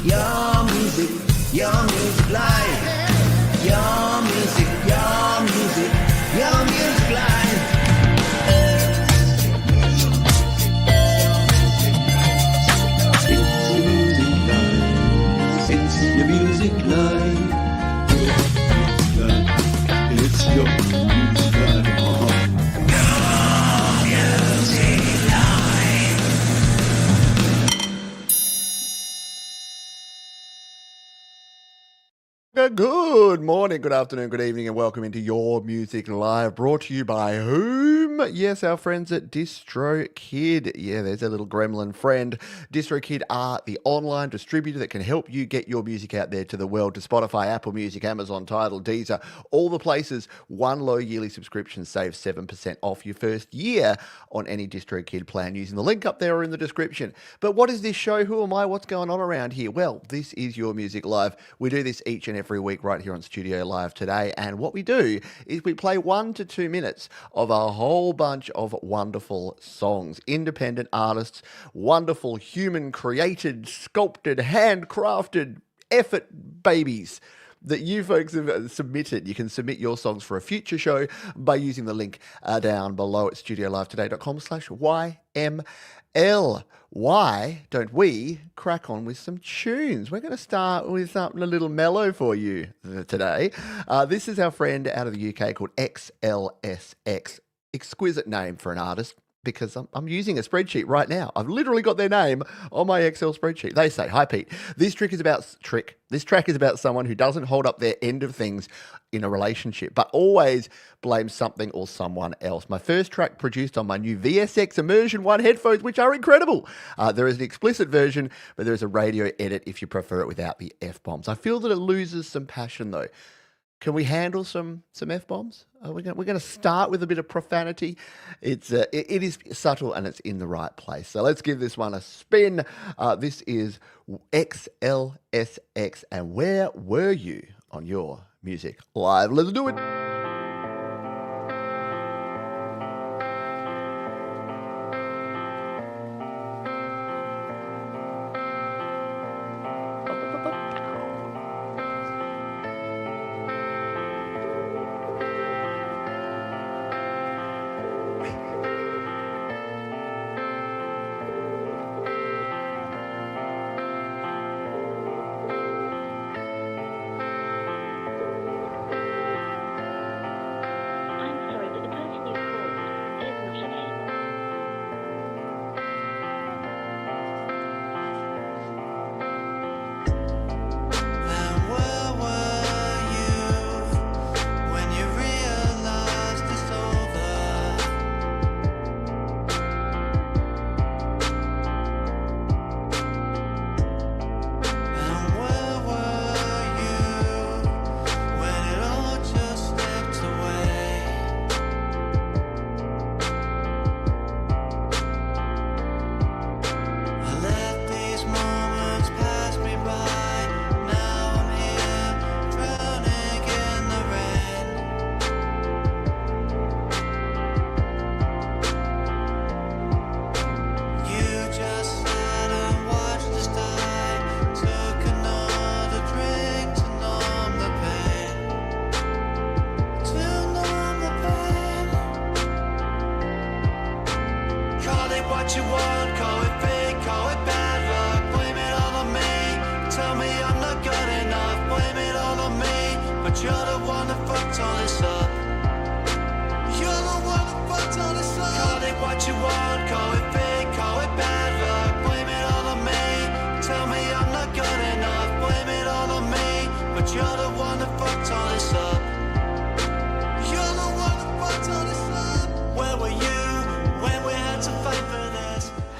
your music live. Your music live. It's your music live. It's your music live. Good morning, good afternoon, good evening, and welcome into Your Music Live, brought to you by whom? Yes, our friends at DistroKid. Yeah, there's a little gremlin friend. DistroKid are the online distributor that can help you get your music out there to the world, to Spotify, Apple Music, Amazon, Tidal, Deezer, all the places. One low yearly subscription saves 7% off your first year on any DistroKid plan using the link up there or in the description. But what is this show? Who am I? What's going on around here? Well, this is Your Music Live. We do this each and every week right here on Studio Live today, and what we do is we play 1 to 2 minutes of a whole bunch of wonderful songs, independent artists, wonderful human created, sculpted, handcrafted effort babies that you folks have submitted. You can submit your songs for a future show by using the link down below at studiolive.today.com/YML. Why don't we crack on with some tunes? We're going to start with something a little mellow for you today. This is our friend out of the UK called XLSX. Exquisite name for an artist, because I'm using a spreadsheet right now. I've literally got their name on my Excel spreadsheet. They say, "Hi Pete, this track is about someone who doesn't hold up their end of things in a relationship, but always blames something or someone else. My first track produced on my new VSX Immersion 1 headphones, which are incredible. There is an explicit version, but there is a radio edit if you prefer it without the F-bombs. I feel that it loses some passion though. Can we handle some F-bombs? We're going to start with a bit of profanity. It is subtle and it's in the right place. So let's give this one a spin. This is XLSX, and Where Were You on Your Music Live? Let's do it.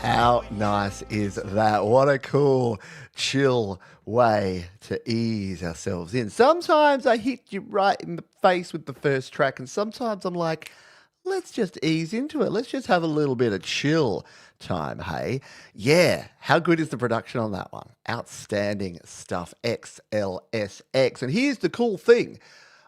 How nice is that? What a cool, chill way to ease ourselves in. Sometimes I hit you right in the face with the first track, and sometimes I'm like, let's just ease into it. Let's just have a little bit of chill time, hey? Yeah, how good is the production on that one? Outstanding stuff, XLSX. And here's the cool thing.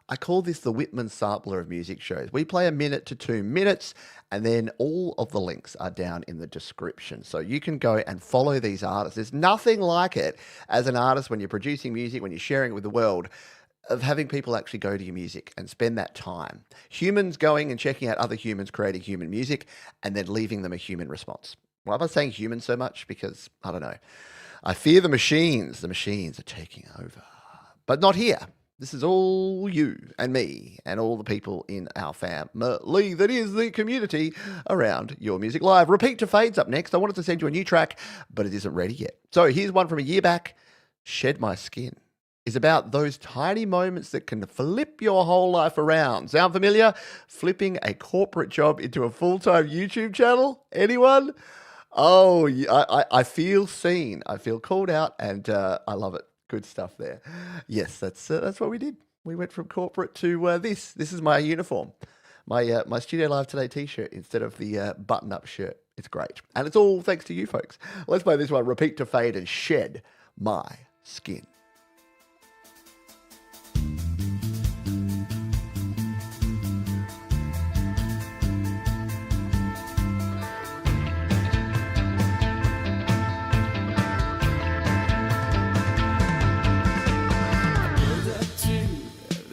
I call this the Whitman sampler of music shows. We play 1 minute to 2 minutes, and then all of the links are down in the description. So you can go and follow these artists. There's nothing like it as an artist when you're producing music, when you're sharing it with the world, of having people actually go to your music and spend that time. Humans going and checking out other humans creating human music and then leaving them a human response. Why am I saying human so much? Because, I don't know. I fear the machines. The machines are taking over. But not here. This is all you and me and all the people in our family that is the community around Your Music Live. Repeat to Fade's up next. I wanted to send you a new track, but it isn't ready yet. So here's one from a year back. Shed My Skin is about those tiny moments that can flip your whole life around. Sound familiar? Flipping a corporate job into a full-time YouTube channel? Anyone? Oh, I feel seen. I feel called out, and I love it. Good stuff there. Yes, that's what we did. We went from corporate to this. This is my uniform, my Studio Live Today T-shirt instead of the button-up shirt. It's great, and it's all thanks to you folks. Let's play this one. Repeat to Fade and Shed My Skin.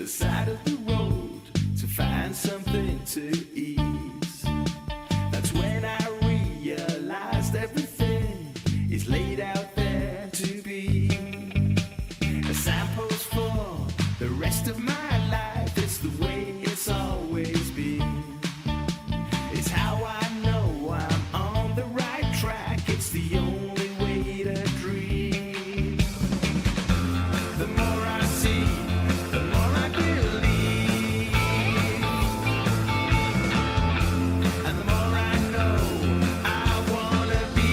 Side of the road to find something to ease. That's when I realized everything is laid out there to be. A signpost for the rest of my life. It's the way it's always been. It's how I know I'm on the right track. It's the only way to dream. The more I see, the more I believe, and the more I know I wanna be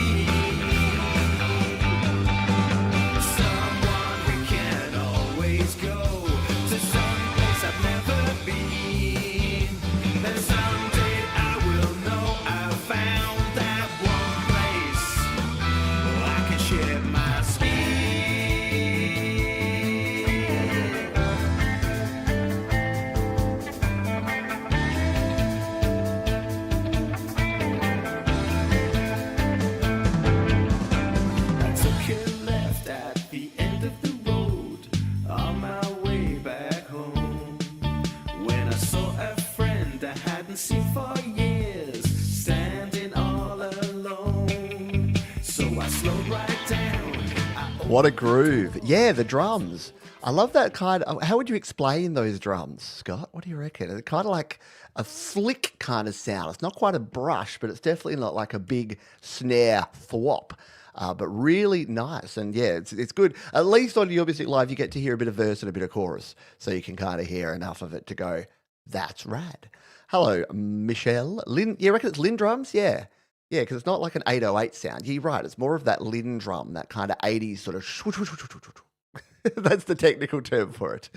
someone who can always go to some place I've never been. Then someday I will know I found that one place where I can shed my skin. I took a left at the end of the road on my way back home when I saw a friend I hadn't seen for years standing all alone. So I slowed right down. What a groove. Yeah, the drums. I love that kind of, how would you explain those drums, Scott? What do you reckon? It's kind of like a slick kind of sound. It's not quite a brush, but it's definitely not like a big snare thwop. But really nice. And yeah, it's good. At least on Your Music Live, you get to hear a bit of verse and a bit of chorus. So you can kind of hear enough of it to go, that's rad. Hello, Michelle. Lynn, you reckon it's Lynn drums? Yeah. Yeah, because it's not like an 808 sound. You're right. It's more of that Lynn drum, that kind of 80s sort of that's the technical term for it.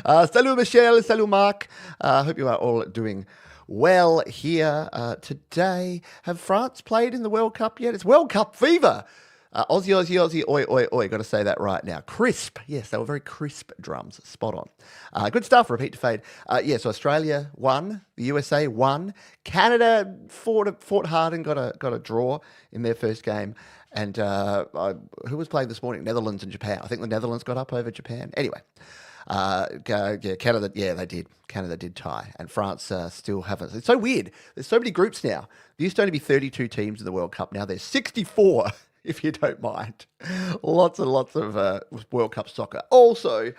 Salut, Michelle. Salut, Mark. Hope you are all doing well here today. Have France played in the World Cup yet? It's World Cup fever. Aussie, Aussie, Aussie, oi, oi, oi. Got to say that right now. Crisp. Yes, they were very crisp drums. Spot on. Good stuff. Repeat to Fade. So Australia won. The USA won. Canada fought hard and got a draw in their first game. And who was playing this morning? Netherlands and Japan. I think the Netherlands got up over Japan. Anyway. Canada, yeah, they did. Canada did tie, and France still haven't. It's so weird. There's so many groups now. There used to only be 32 teams in the World Cup. Now there's 64, if you don't mind. Lots and lots of World Cup soccer. Also,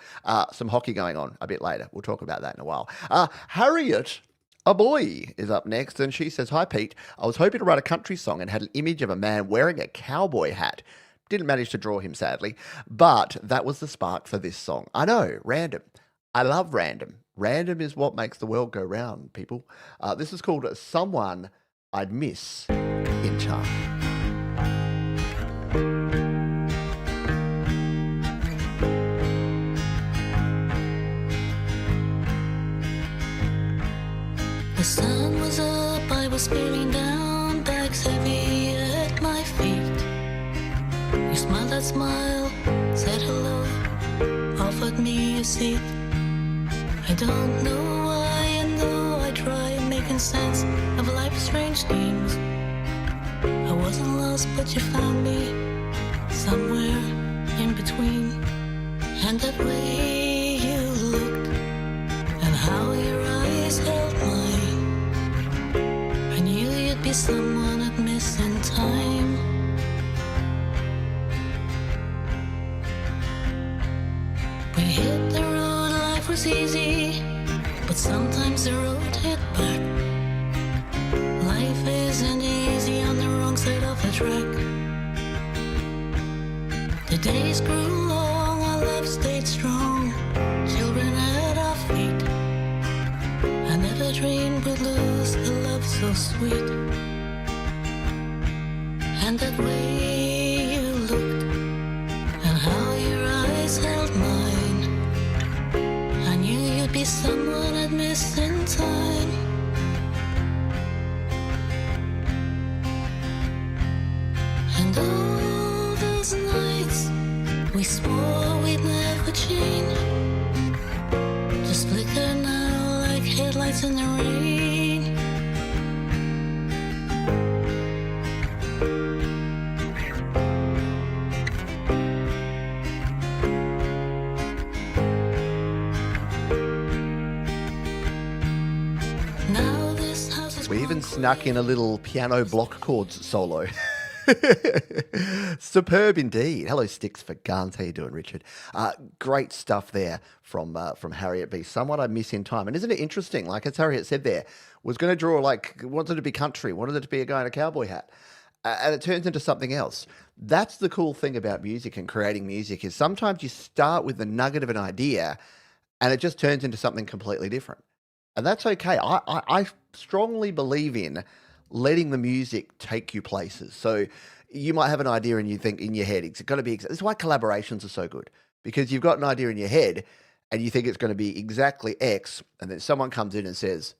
some hockey going on a bit later. We'll talk about that in a while. Harriet, a boy, is up next, and she says, "Hi, Pete. I was hoping to write a country song and had an image of a man wearing a cowboy hat. Didn't manage to draw him, sadly, but that was the spark for this song. I know, random. I love random. Random is what makes the world go round, people. This is called Someone I'd Miss in Time." The sun was up, I was feeling down, bags heavy at my feet. You smiled that smile, said hello, offered me a seat. I don't know why, and though I try making sense of life's strange games, I wasn't lost, but you found me somewhere in between. And that way you looked, and how your eyes held mine, I knew you'd be someone I'd miss in time. We hit the road, life was easy, but sometimes the road hit back. Life isn't easy on the wrong side of the track. The days grew long, our love stayed strong, children at our feet. I never dreamed we'd lose a love so sweet. And that way you looked, and how your eyes held mine, I knew you'd be someone I'd miss in time. And all those nights we swore we'd never change just flicker now like headlights in the rain. Now this house is We even snuck in a little piano block chords solo. Superb indeed. Hello, Sticks for Guns. How you doing, Richard? Great stuff there from Harriet B. Someone I miss in time. And isn't it interesting? Like as Harriet said there, was going to draw wanted to be country, wanted it to be a guy in a cowboy hat. And it turns into something else. That's the cool thing about music and creating music is sometimes you start with the nugget of an idea and it just turns into something completely different. And that's okay. I strongly believe in letting the music take you places. So you might have an idea and you think in your head, it's got to be, this is why collaborations are so good, because you've got an idea in your head and you think it's going to be exactly X. And then someone comes in and says,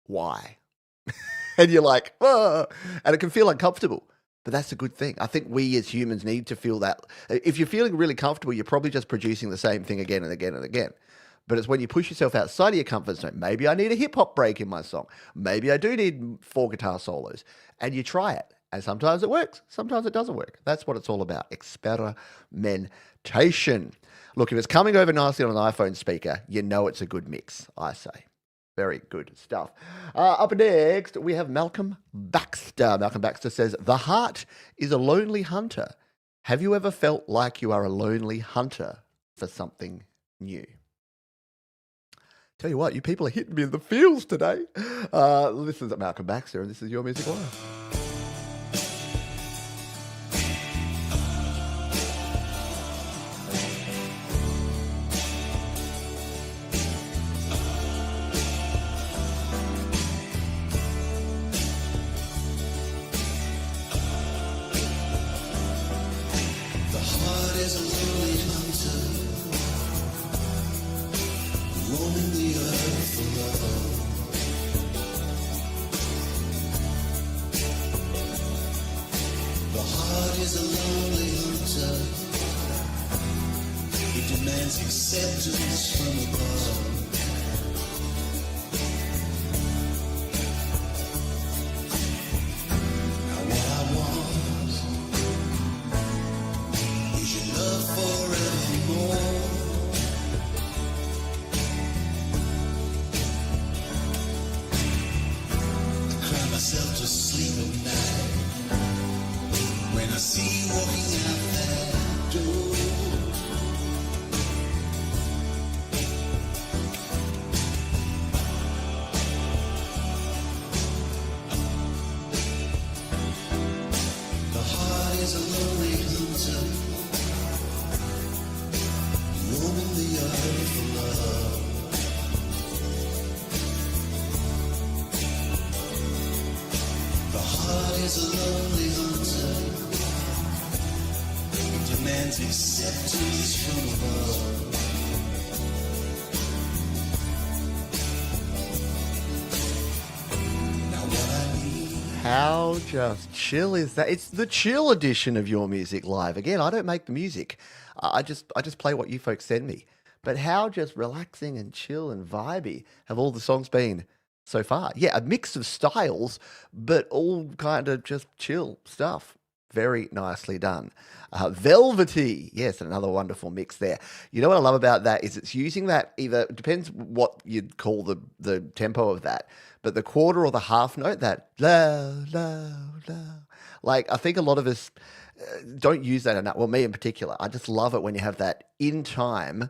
why? And you're like, oh, and it can feel uncomfortable, but that's a good thing. I think we as humans need to feel that. If you're feeling really comfortable, you're probably just producing the same thing again and again and again. But it's when you push yourself outside of your comfort zone. Maybe I need a hip hop break in my song. Maybe I do need 4 guitar solos. And you try it. And sometimes it works. Sometimes it doesn't work. That's what it's all about. Experimentation. Look, if it's coming over nicely on an iPhone speaker, you know it's a good mix, I say. Very good stuff. Up next, we have Malcolm Baxter. Malcolm Baxter says, the heart is a lonely hunter. Have you ever felt like you are a lonely hunter for something new? Tell you what, you people are hitting me in the feels today. This is Malcolm Baxter, and this is Your Music Live. The heart is a lonely hunter, roaming the earth for love. The heart is a lonely hunter, it demands acceptance from above. Now what I want is your love forevermore. Cry myself to sleep at night when I see you walking out that door. The heart is a lonely hunter, roaming the earth for love. The heart is a lonely hunter, it demands acceptance from above. Now what I need, How just chill is that? It's the chill edition of Your Music Live. Again, I don't make the music. I just play what you folks send me. But how just relaxing and chill and vibey have all the songs been so far? Yeah, a mix of styles, but all kind of just chill stuff. Very nicely done. Velvety, yes, another wonderful mix there. You know what I love about that is it's using that either, depends what you'd call the tempo of that, but the quarter or the half note, that la, la, la. Like, I think a lot of us don't use that enough. Well, me in particular, I just love it when you have that in time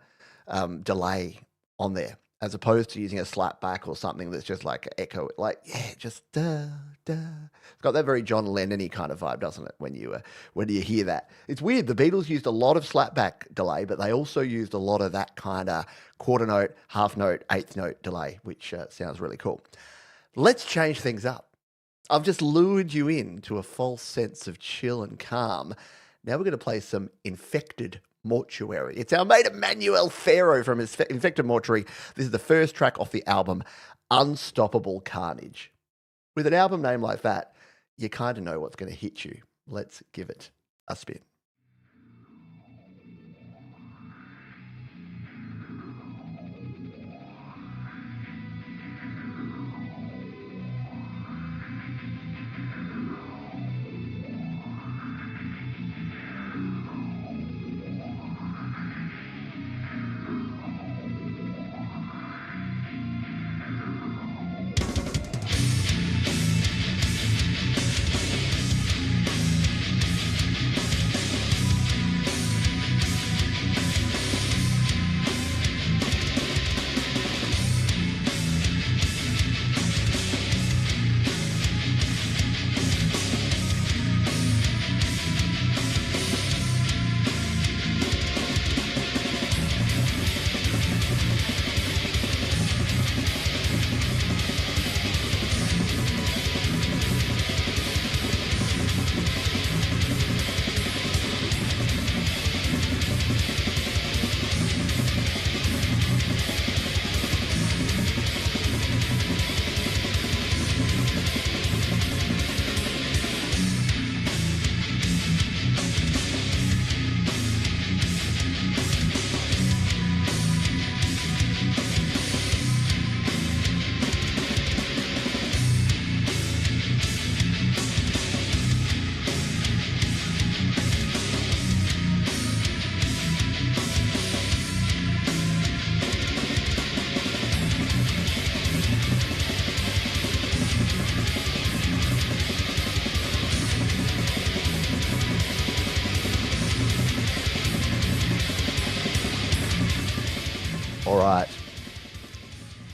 delay on there, as opposed to using a slap back or something that's just like echo, like, yeah, just da, da. It's got that very John Lennon-y kind of vibe, doesn't it, when you hear that? It's weird. The Beatles used a lot of slapback delay, but they also used a lot of that kind of quarter note, half note, eighth note delay, which sounds really cool. Let's change things up. I've just lured you into a false sense of chill and calm. Now we're going to play some Infected Mortuary. It's our mate Emmanuel Pharaoh from his Infected Mortuary. This is the first track off the album Unstoppable Carnage. With an album name like that, you kind of know what's going to hit you. Let's give it a spin. All right.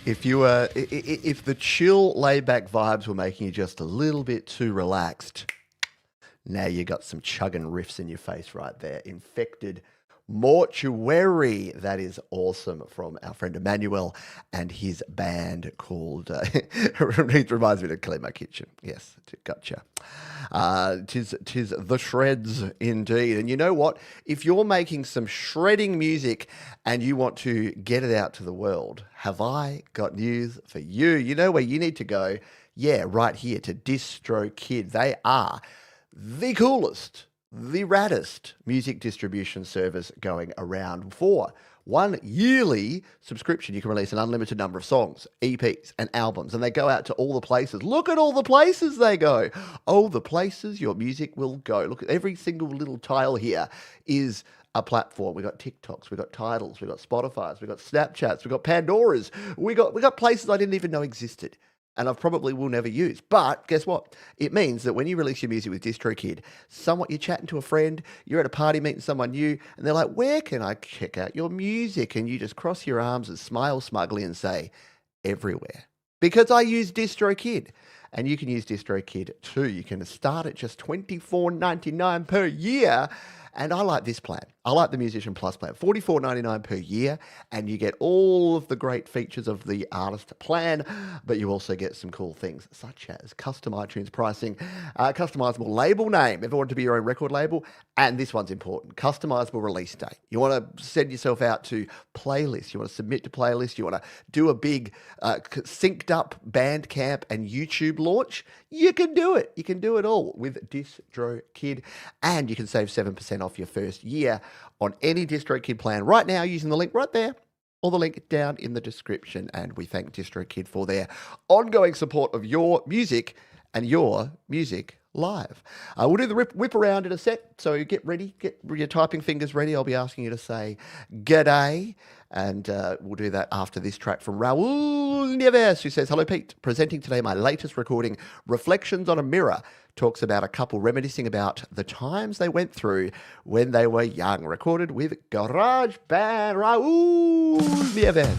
If the chill, laid-back vibes were making you just a little bit too relaxed, now you got some chugging riffs in your face right there. Infected Mortuary. That is awesome, from our friend Emmanuel and his band called, it reminds me of Clean My Kitchen. Yes, gotcha. Tis the shreds indeed. And you know what? If you're making some shredding music and you want to get it out to the world, have I got news for you? You know where you need to go? Yeah, right here to DistroKid. They are the coolest, the raddest music distribution service going around. For one yearly subscription, you can release an unlimited number of songs, EPs, and albums, and they go out to all the places. Look at all the places they go. Oh, the places your music will go. Look at every single little tile here is a platform. We got TikToks, we got Tidals, we got Spotify's, we got Snapchats, we got Pandoras, we got places I didn't even know existed, and I probably will never use. But guess what? It means that when you release your music with DistroKid, somewhat you're chatting to a friend, you're at a party meeting someone new, and they're like, where can I check out your music? And you just cross your arms and smile smugly and say, everywhere. Because I use DistroKid. And you can use DistroKid too. You can start at just $24.99 per year. And I like this plan. I like the Musician Plus plan, $44.99 per year, and you get all of the great features of the artist plan, but you also get some cool things such as custom iTunes pricing, customizable label name, if you want to be your own record label, and this one's important, customizable release date. You want to send yourself out to playlists, you want to submit to playlists, you want to do a big synced up Bandcamp and YouTube launch, you can do it. You can do it all with DistroKid, and you can save 7% off your first year on any DistroKid plan right now using the link right there or the link down in the description. And we thank DistroKid for their ongoing support of your music and your music live. We'll do the whip around in a sec, so get ready, get your typing fingers ready. I'll be asking you to say g'day, and we'll do that after this track from Raul Nieves, who says, hello Pete, presenting today my latest recording, Reflections on a Mirror. Talks about a couple reminiscing about the times they went through when they were young. Recorded with Garage Band Raul Nieves.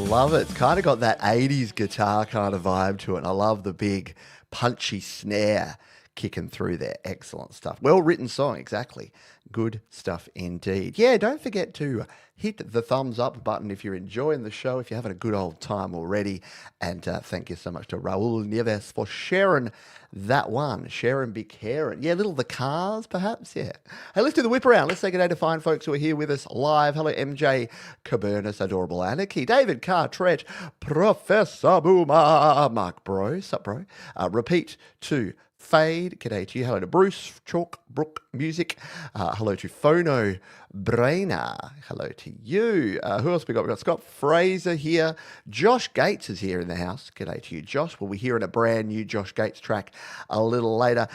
Love it. It's kind of got that 80s guitar kind of vibe to it. I love the big punchy snare kicking through there. Excellent stuff. Well written song, exactly. Good stuff indeed. Yeah, don't forget to hit the thumbs up button if you're enjoying the show, if you're having a good old time already. And thank you so much to Raul Nieves for sharing that one. Sharing be caring. Yeah, little the cars perhaps. Yeah. Hey, let's do the whip around. Let's say good day to fine folks who are here with us live. Hello, MJ Cabernis, Adorable Anarchy, David Cartret, Professor Boomer, Mark Bro, sup bro. Repeat to Fade, g'day to you. Hello to Bruce, Chalk, Brook Music. Hello to Phono Brainer. Hello to you. Who else we got? We got Scott Fraser here. Josh Gates is here in the house. G'day to you, Josh. We'll be hearing a brand new Josh Gates track a little later.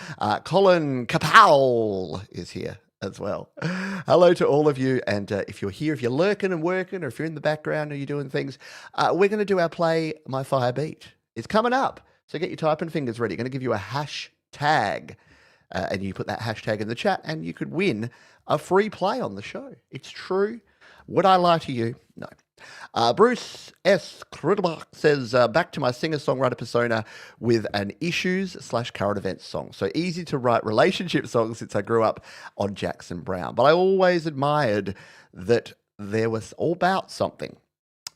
Colin Kapow is here as well. Hello to all of you. And if you're here, if you're lurking and working, or if you're in the background or you're doing things, we're going to do our Play My Fire Beat. It's coming up. So get your typing fingers ready. Going to give you a hashtag, and you put that hashtag in the chat, and you could win a free play on the show. It's true. Would I lie to you? No. Bruce S. Krudbach says, back to my singer-songwriter persona with an issues/current events song. So easy to write relationship songs since I grew up on Jackson Browne. But I always admired that there was all about something.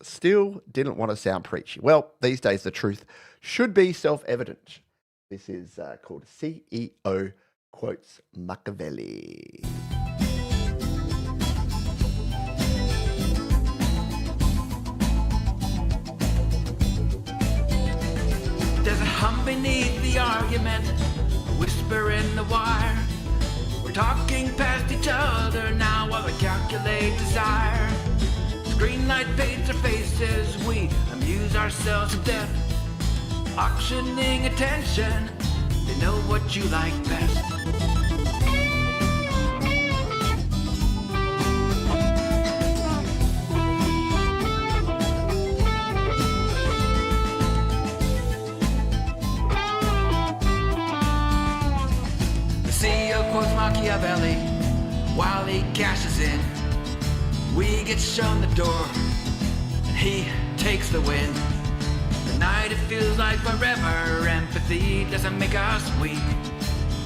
Still didn't want to sound preachy. Well, these days the truth should be self-evident. This is called CEO Quotes Machiavelli. There's a hum beneath the argument, a whisper in the wire. We're talking past each other now while we calculate desire. Green light paints our faces, we amuse ourselves to death. Auctioning attention, they know what you like best. The CEO quotes Machiavelli while he cashes in. We get shown the door, and he takes the win. The night it feels like forever, empathy doesn't make us weak.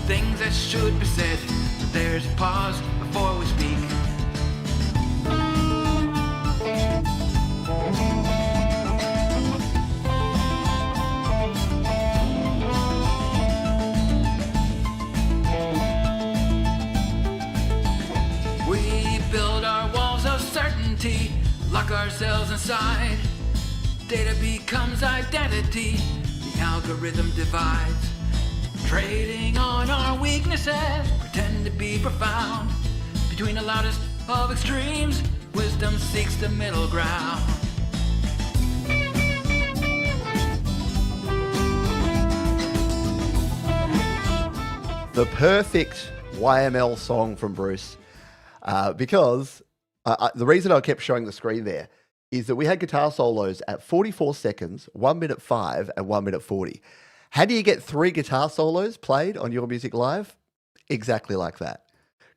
Things that should be said, but there's a pause before we speak. Lock lock ourselves inside. Data becomes identity. The algorithm divides. Trading on our weaknesses, pretend to be profound. Between the loudest of extremes, wisdom seeks the middle ground. The perfect YML song from Bruce, because the reason I kept showing the screen there is that we had guitar solos at 44 seconds, 1 minute 5, and 1 minute 40. How do you get 3 guitar solos played on Your Music Live? Exactly like that.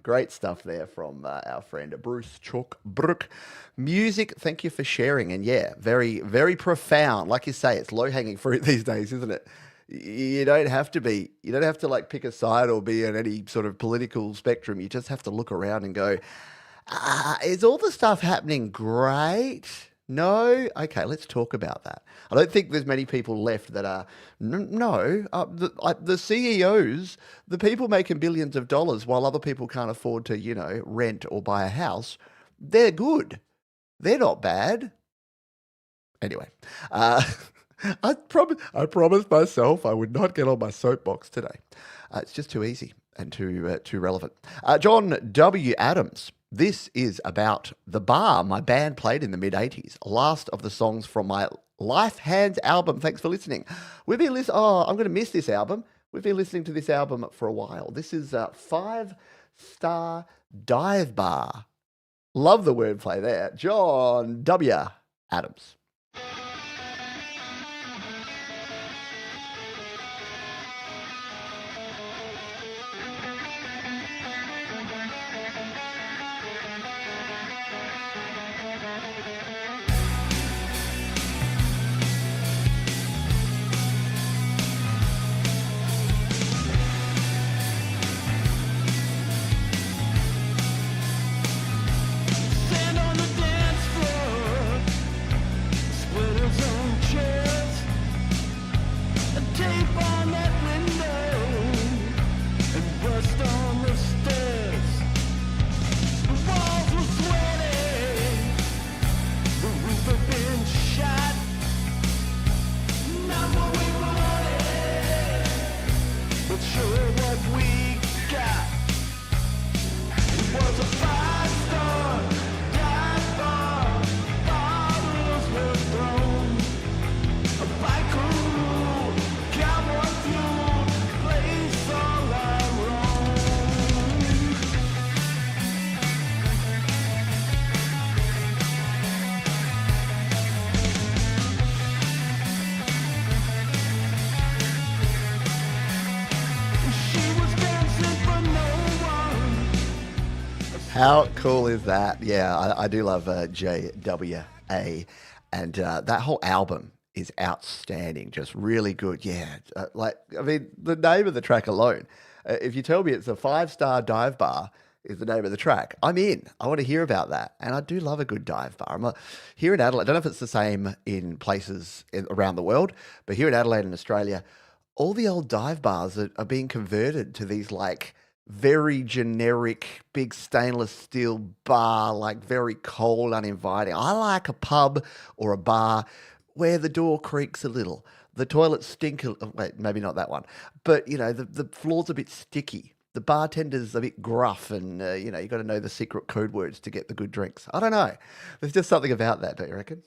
Great stuff there from our friend Bruce Chalkbrook. Music, thank you for sharing. And yeah, very, very profound. Like you say, it's low-hanging fruit these days, isn't it? You don't have to like pick a side or be on any sort of political spectrum. You just have to look around and go, is all the stuff happening great? No? Okay, let's talk about that. I don't think there's many people left that are, the CEOs, the people making billions of dollars while other people can't afford to, rent or buy a house, they're good. They're not bad. Anyway, I promised myself I would not get on my soapbox today. It's just too easy and too relevant. John W. Adams. This is about The Bar my band played in the mid-'80s. Last of the songs from my Life Hands album. Thanks for listening. We've been listening. Oh, I'm going to miss this album. We've been listening to this album for a while. This is 5 Star Dive Bar. Love the wordplay there. John W. Adams. Stand on the dance floor, split his own chairs, a tape on that window, and rust on the stairs. The walls were sweaty, the roof had been shot. Not what we wanted, but sure what we got. It was a 5-star dive bar, bottles were thrown, a bike crew, cowboy fuel, place all our own. She was dancing for no one. How cool is that? Yeah, I do love JWA. And that whole album is outstanding, just really good. Yeah, the name of the track alone, if you tell me it's a 5-star dive bar is the name of the track, I'm in. I want to hear about that. And I do love a good dive bar. Here in Adelaide, I don't know if it's the same in places around the world, but here in Adelaide in Australia, all the old dive bars are being converted to these like very generic, big stainless steel bar, like very cold, uninviting. I like a pub or a bar where the door creaks a little, the toilets stink. Wait, maybe not that one, but the floor's a bit sticky. The bartender's a bit gruff, and you got to know the secret code words to get the good drinks. I don't know. There's just something about that, don't you reckon?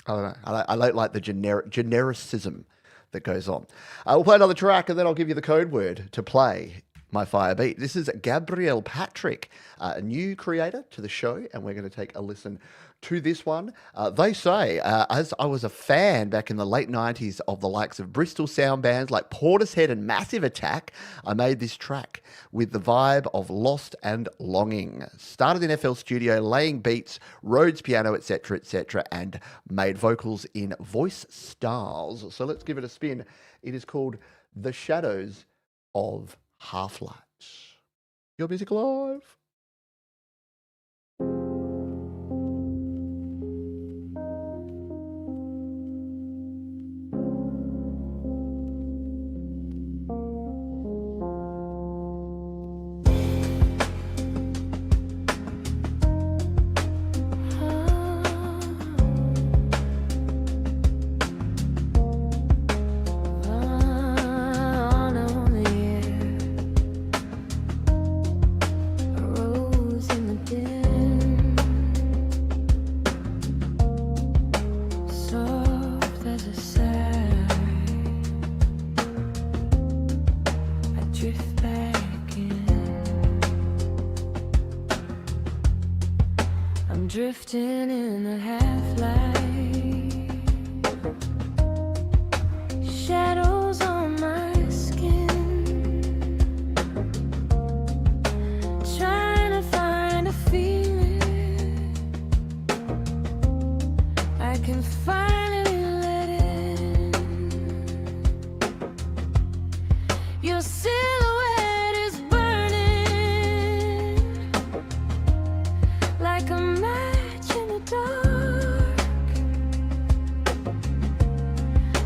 I don't know. I don't like the genericism that goes on. We'll play another track, and then I'll give you the code word to play my fire beat. This is Gabriel Patrick, a new creator to the show, and we're going to take a listen to this one. They say, as I was a fan back in the late 90s of the likes of Bristol sound bands like Portishead and Massive Attack, I made this track with the vibe of Lost and Longing. Started in FL Studio, laying beats, Rhodes piano, etc., and made vocals in Voice Stars. So let's give it a spin. It is called The Shadows of Half-Light. Your Music Live. I'm drifting in the half-light, shadows on my skin, trying to find a feeling I can finally let in. Your silhouette is burning like a match in the dark.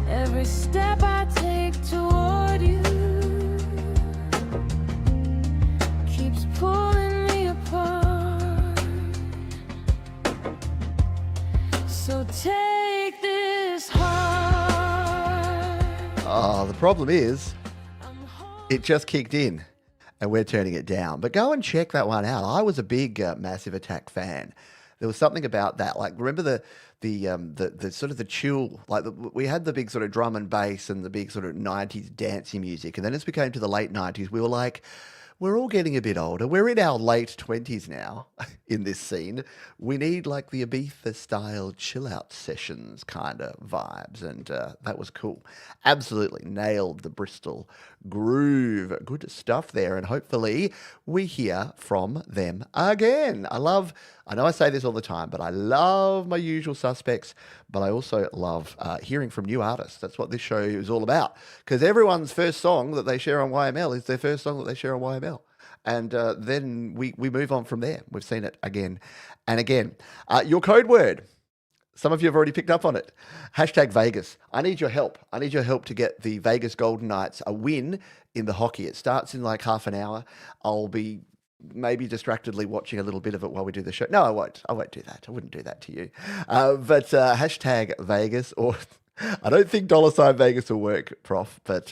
Every step I take toward you keeps pulling me apart. So take this heart. Oh, the problem is I'm holding it just kicked in and we're turning it down. But go and check that one out. I was a big Massive Attack fan. There was something about that. Like, remember the sort of the chill, like we had the big sort of drum and bass and the big sort of 90s dancey music. And then as we came to the late 90s, we were like, we're all getting a bit older. We're in our late 20s now in this scene. We need like the Ibiza style chill out sessions kind of vibes. And that was cool. Absolutely nailed the Bristol groove. Good stuff there. And hopefully we hear from them again. I know I say this all the time, but I love my usual suspects, but I also love hearing from new artists. That's what this show is all about. Because everyone's first song that they share on YML is their first song that they share on YML. And then we move on from there. We've seen it again and again. Your code word. Some of you have already picked up on it. Hashtag Vegas. I need your help. I need your help to get the Vegas Golden Knights a win in the hockey. It starts in like half an hour. I'll be maybe distractedly watching a little bit of it while we do the show. No, I won't. I won't do that. I wouldn't do that to you. But hashtag Vegas, or I don't think $ Vegas will work, Prof. But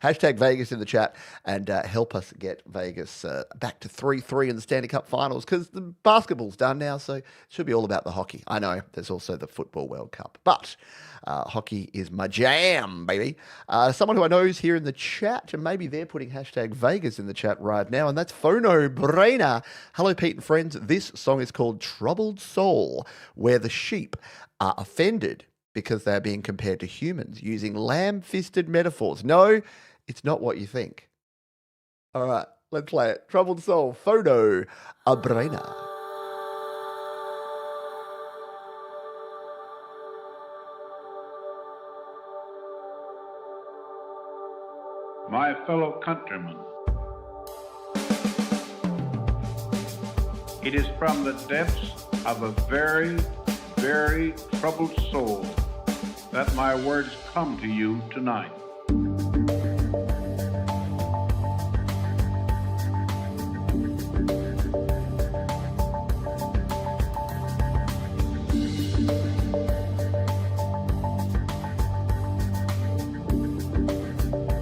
hashtag Vegas in the chat and help us get Vegas back to 3-3 in the Stanley Cup Finals, because the basketball's done now, so it should be all about the hockey. I know there's also the Football World Cup, but hockey is my jam, baby. Someone who I know is here in the chat, and maybe they're putting hashtag Vegas in the chat right now, and that's Phono Brainer. Hello, Pete and friends. This song is called Troubled Soul, where the sheep are offended because they're being compared to humans using lamb-fisted metaphors. No, it's not what you think. All right, let's play it. Troubled Soul, Phono Brainer. My fellow countrymen, it is from the depths of a very, very troubled soul that my words come to you tonight.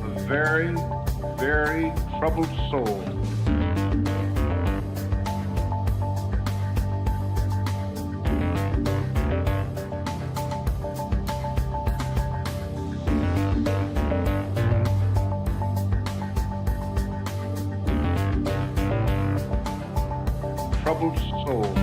A very, very troubled soul. Troubled soul.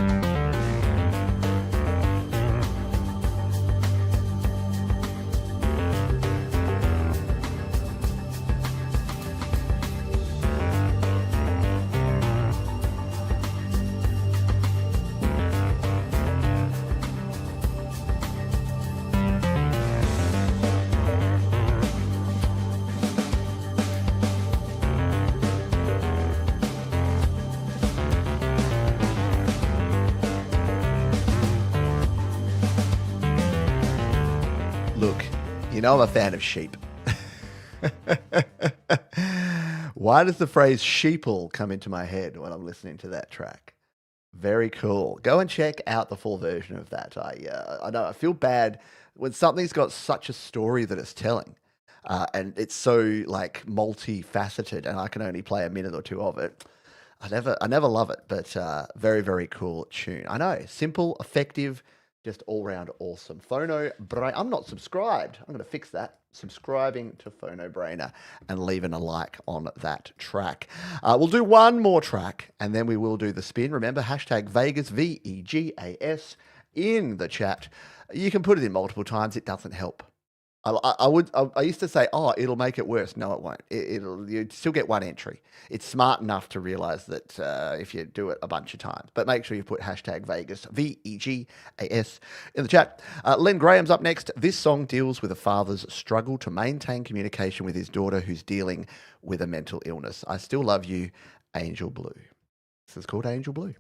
Look, you know I'm a fan of sheep. Why does the phrase sheeple come into my head when I'm listening to that track? Very cool. Go and check out the full version of that. I know I feel bad when something's got such a story that it's telling, and it's so like multifaceted, and I can only play a minute or two of it. I never love it, but very, very cool tune. I know, simple, effective, Just all round awesome. Phono Brain. I'm not subscribed. I'm going to fix that. Subscribing to Phono Brainer and leaving a like on that track. We'll do one more track and then we will do the spin. Remember, hashtag Vegas, VEGAS, in the chat. You can put it in multiple times. It doesn't help. I used to say, oh, it'll make it worse. No, it won't. You'd still get one entry. It's smart enough to realize that if you do it a bunch of times. But make sure you put hashtag Vegas, VEGAS, in the chat. Len Graham's up next. This song deals with a father's struggle to maintain communication with his daughter who's dealing with a mental illness. I Still Love You, Angel Blue. This is called Angel Blue.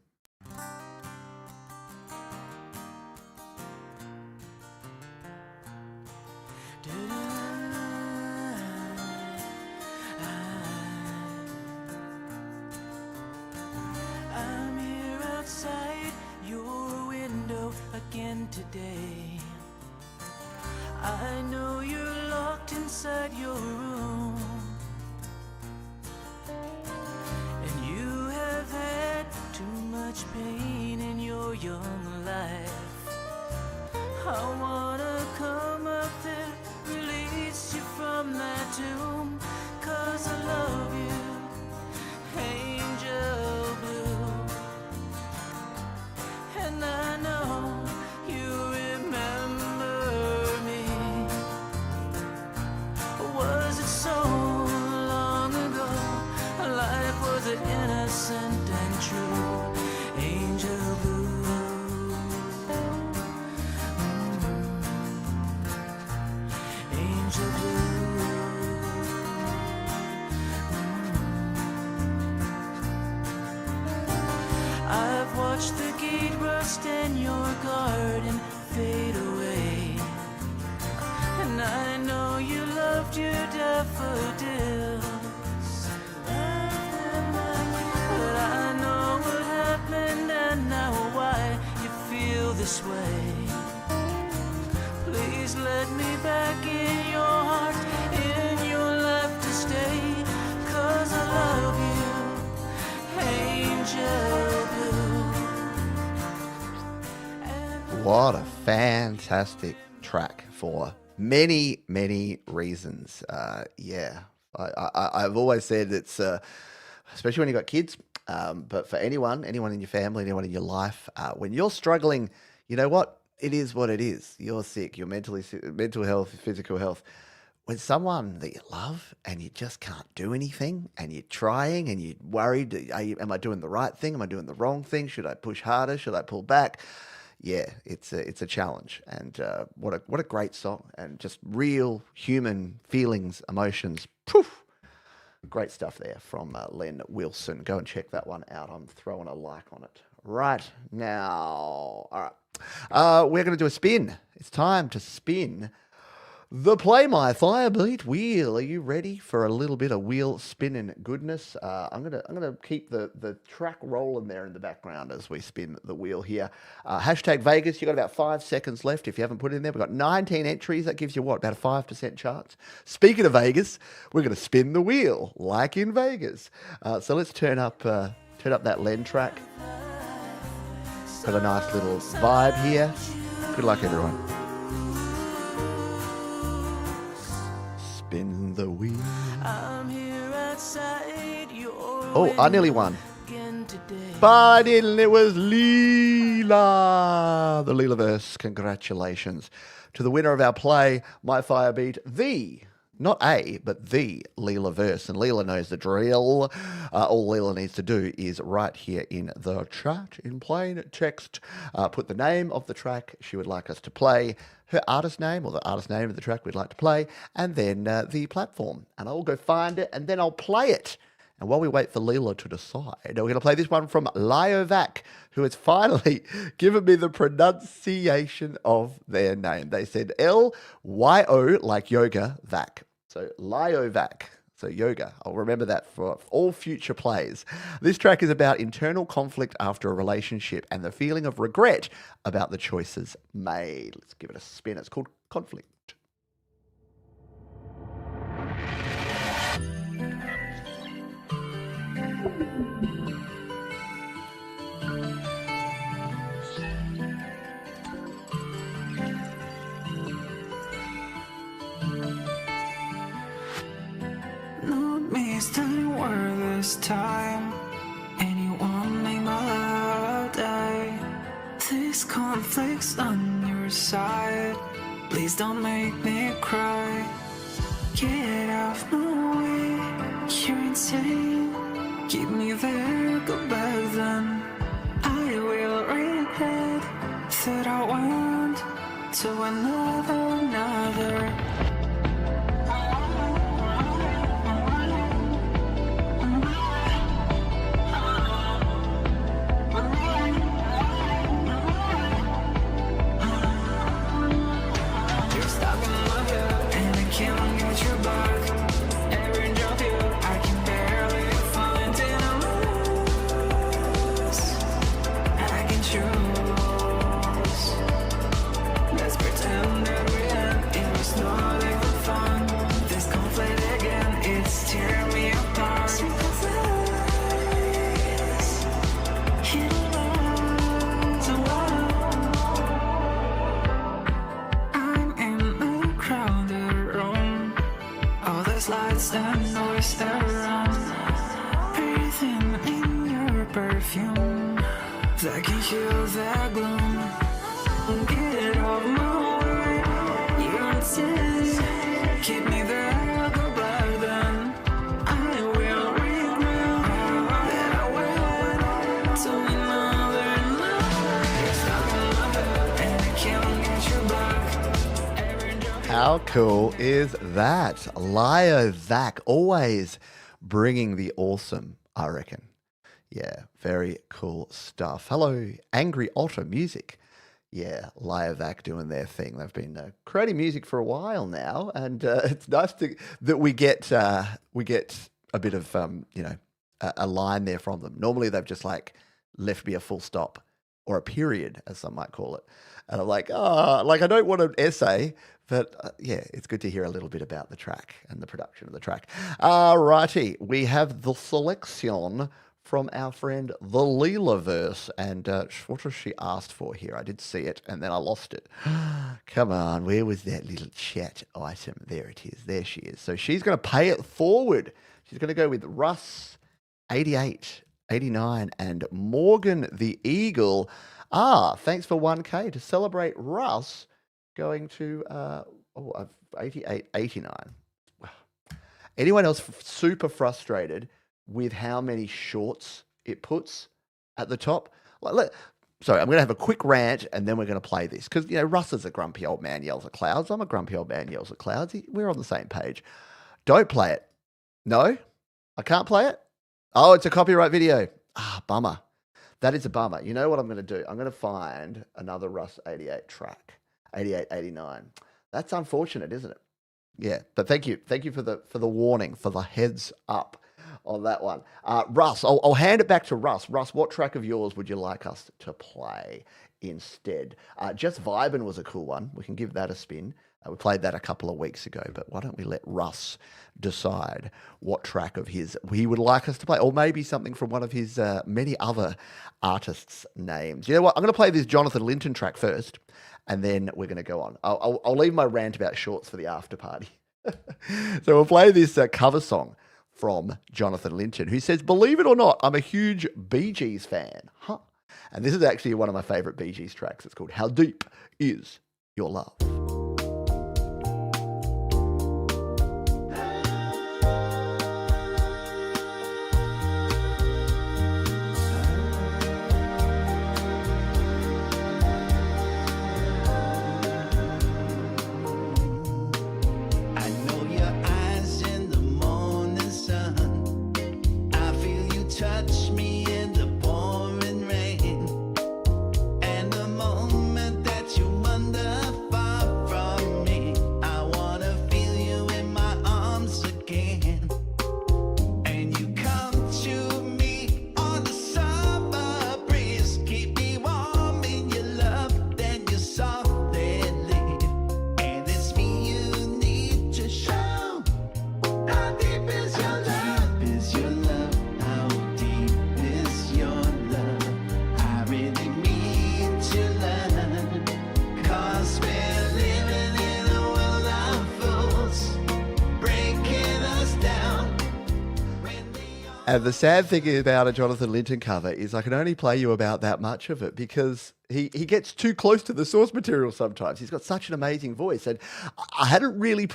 I'm here outside your window again today. I know you're locked inside your room, and you have had too much pain in your young life. I wanna come up there, release you from that tomb, 'cause I love you, Angel Blue. And I know you remember me. Was it so long ago? Life was innocent and true, Angel Blue. Angel Blue. I've watched the gate rust and your garden fade away, and I know you loved your daffodils, but I know what happened and now why you feel this way. Please let me back in your heart, in your life to stay, 'cause I love you, Angel Blue. What a fantastic track for many, many reasons. I've always said it's, especially when you've got kids, but for anyone in your family, anyone in your life, when you're struggling, you know what? It is what it is. You're sick. You're mental health, physical health. When someone that you love and you just can't do anything and you're trying and you're worried, am I doing the right thing? Am I doing the wrong thing? Should I push harder? Should I pull back? Yeah, it's a challenge. And what a great song, and just real human feelings, emotions. Poof. Great stuff there from Len Wilson. Go and check that one out. I'm throwing a like on it right now. All right. We're going to do a spin. It's time to spin the Play My Firebeat wheel. Are you ready for a little bit of wheel spinning goodness? I'm gonna keep the track rolling there in the background as we spin the wheel here. Hashtag Vegas. You got about 5 seconds left. If you haven't put it in there, we've got 19 entries. That gives you what, about a 5% chance. Speaking of Vegas, we're going to spin the wheel like in Vegas. So let's turn up that Len track. Got a nice little vibe here. Good luck, everyone. Spin the wheel. I'm here outside your Oh, I nearly won. again today. But I didn't. It was Leela. The Leelaverse. Congratulations to the winner of our Play My Firebeat, not a, but the Leelaverse. And Leela knows the drill. All Leela needs to do is right here in the chat, in plain text, put the name of the track she would like us to play, her artist name, or the artist name of the track we'd like to play, and then the platform. And I'll go find it, and then I'll play it. And while we wait for Leela to decide, we're going to play this one from Lyovac, who has finally given me the pronunciation of their name. They said L-Y-O, like yoga, vac. So Lyovac, so yoga. I'll remember that for all future plays. This track is about internal conflict after a relationship and the feeling of regret about the choices made. Let's give it a spin. It's called Conflict. There's conflicts on your side. Please don't make me cry. Get off my way. You're insane. Keep me there, go back then. I will regret that I went to another. You're stuck in my head, and I can't get you back. Every inch of you, I can barely find in a lose. I can choose. Let's pretend that we end. It was not even fun. This conflict again, it's tearing me apart. Sympathize. Hit along to I'm in a crowded room. All those lights and noise around. Breathing in your perfume. I can heal the gloom. Get off my way. You're insane. Keep me there, go back then. I will regret that I went to another night. You're stuck in my head, and I can't get you back. Every inch of How cool is that? Lio Vac, always bringing the awesome, I reckon. Yeah, very cool stuff. Hello, Angry Otter Music. Yeah, Lio Vac doing their thing. They've been creating music for a while now, and it's nice that we get a bit of a line there from them. Normally they've just like left me a full stop or a period, as some might call it, and I'm like, I don't want an essay. But yeah, it's good to hear a little bit about the track and the production of the track. Righty, we have the selection from our friend the Leelaverse, and what was she asked for here? I did see it, and then I lost it. Come on, where was that little chat item? There it is. There she is. So she's going to pay it forward. She's going to go with Russ 88, 89, and Morgan the Eagle. Thanks for 1K to celebrate Russ. Going to 88, 89. Anyone else super frustrated with how many shorts it puts at the top? Sorry, I'm going to have a quick rant and then we're going to play this. Because, Russ is a grumpy old man yells at clouds. I'm a grumpy old man yells at clouds. We're on the same page. Don't play it. No? I can't play it? Oh, it's a copyright video. Bummer. That is a bummer. You know what I'm going to do? I'm going to find another Russ 88 track. 88, 89. That's unfortunate, isn't it? Yeah, but thank you for the warning, for the heads up on that one. Russ, I'll hand it back to Russ. Russ, what track of yours would you like us to play instead? Just Vibin' was a cool one. We can give that a spin. We played that a couple of weeks ago, but why don't we let Russ decide what track of his he would like us to play, or maybe something from one of his many other artists' names. You know what? I'm going to play this Jonathan Linton track first, and then we're going to go on. I'll leave my rant about shorts for the after party. So we'll play this cover song from Jonathan Linton, who says, "Believe it or not, I'm a huge Bee Gees fan." And this is actually one of my favorite Bee Gees tracks. It's called "How Deep Is Your Love." Touch me in the pouring rain, and the moment that you wander far And the sad thing about a Jonathan Linton cover is I can only play you about that much of it because he gets too close to the source material sometimes. He's got such an amazing voice. And I hadn't really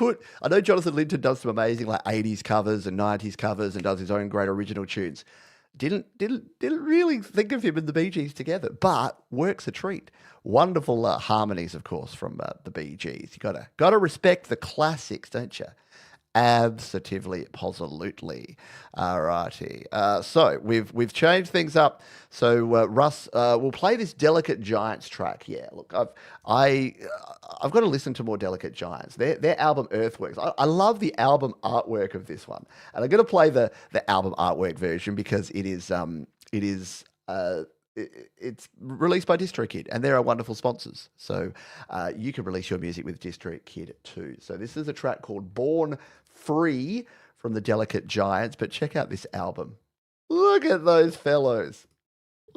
I know Jonathan Linton does some amazing like 80s covers and 90s covers and does his own great original tunes. Didn't really think of him and the Bee Gees together, but works a treat. Wonderful harmonies, of course, from the Bee Gees. You gotta respect the classics, don't you? Absolutely, positively. Alrighty. So we've changed things up. So Russ, we'll play this Delicate Giants track. Yeah, look, I've got to listen to more Delicate Giants. Their album Earthworks. I love the album artwork of this one, and I'm going to play the album artwork version because it's released by DistroKid, and they're our wonderful sponsors. So you can release your music with DistroKid too. So this is a track called Born Free from the Delicate Giants, but check out this album. Look at those fellows.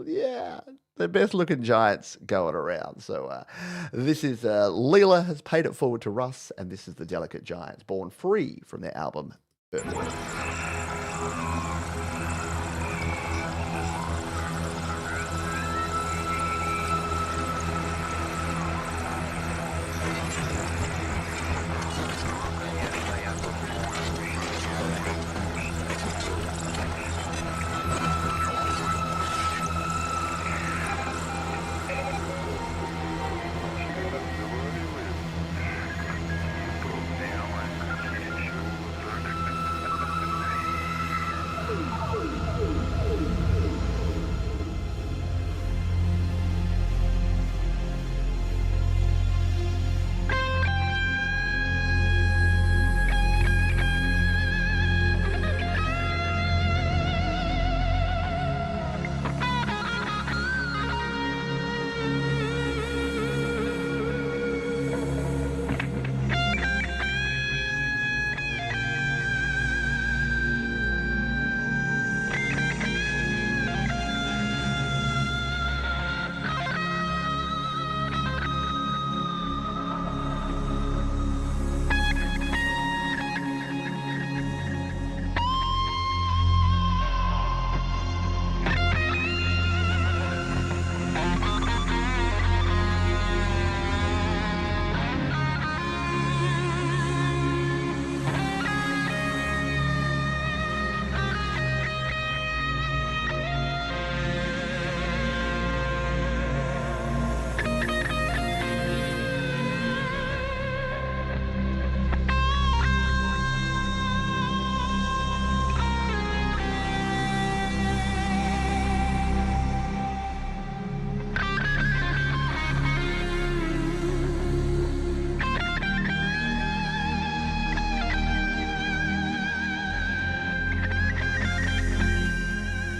Yeah, the best looking giants going around. So this is Leela has paid it forward to Russ, and this is the Delicate Giants, Born Free from their album Earthworks.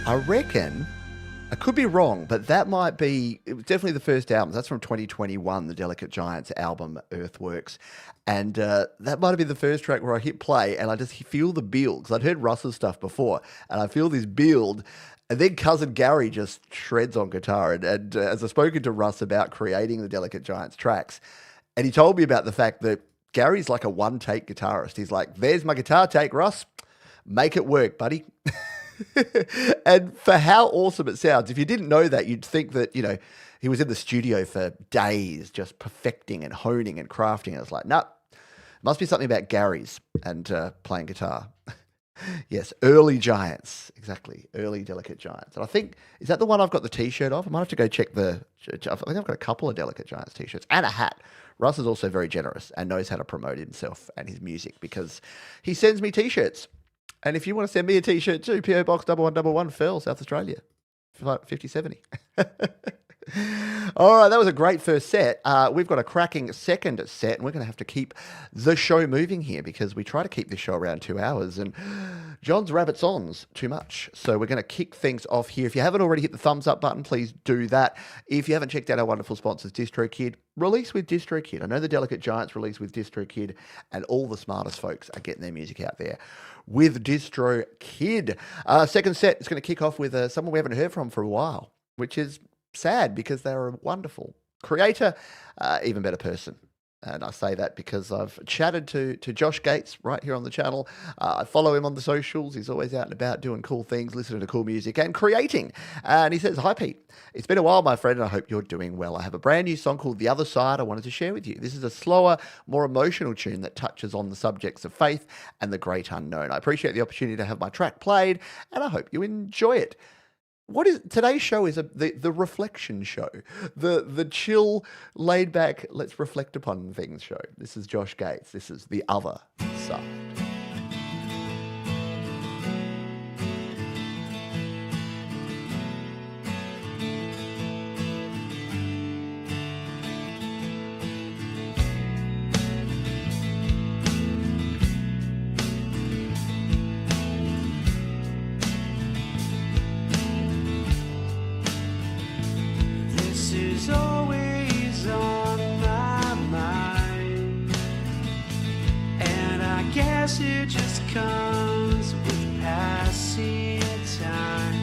I reckon, I could be wrong, but that might be, it was definitely the first album. That's from 2021, the Delicate Giants album, Earthworks. And that might have been the first track where I hit play and I just feel the build, because I'd heard Russ's stuff before, and I feel this build. And then Cousin Gary just shreds on guitar. And as I've spoken to Russ about creating the Delicate Giants tracks, and he told me about the fact that Gary's like a one-take guitarist. He's like, there's my guitar take, Russ. Make it work, buddy. And for how awesome it sounds, if you didn't know that, you'd think that, you know, he was in the studio for days just perfecting and honing and crafting. I was like, no, must be something about Gary's and playing guitar. Yes, early Giants. Exactly, early Delicate Giants. And I think, is that the one I've got the T-shirt of? I might have to go check I think I've got a couple of Delicate Giants T-shirts and a hat. Russ is also very generous and knows how to promote himself and his music because he sends me T-shirts. And if you want to send me a T-shirt too, PO Box 1111 Fell, South Australia, 5070. All right, that was a great first set. We've got a cracking second set, and we're going to have to keep the show moving here because we try to keep this show around 2 hours, and John's rabbits on's too much. So we're going to kick things off here. If you haven't already hit the thumbs up button, please do that. If you haven't checked out our wonderful sponsors, DistroKid, release with DistroKid. I know the Delicate Giants release with DistroKid, and all the smartest folks are getting their music out there with DistroKid. Second set is going to kick off with someone we haven't heard from for a while, which is sad because they're a wonderful creator, even better person. And I say that because I've chatted to Josh Gates right here on the channel. I follow him on the socials. He's always out and about doing cool things, listening to cool music and creating. And he says, "Hi, Pete. It's been a while, my friend, and I hope you're doing well. I have a brand new song called The Other Side I wanted to share with you. This is a slower, more emotional tune that touches on the subjects of faith and the great unknown. I appreciate the opportunity to have my track played, and I hope you enjoy it." What is today's show is the reflection show, the chill, laid back, let's reflect upon things show. This is Josh Gates. This is The Other Side. This is always on my mind, and I guess it just comes with passing time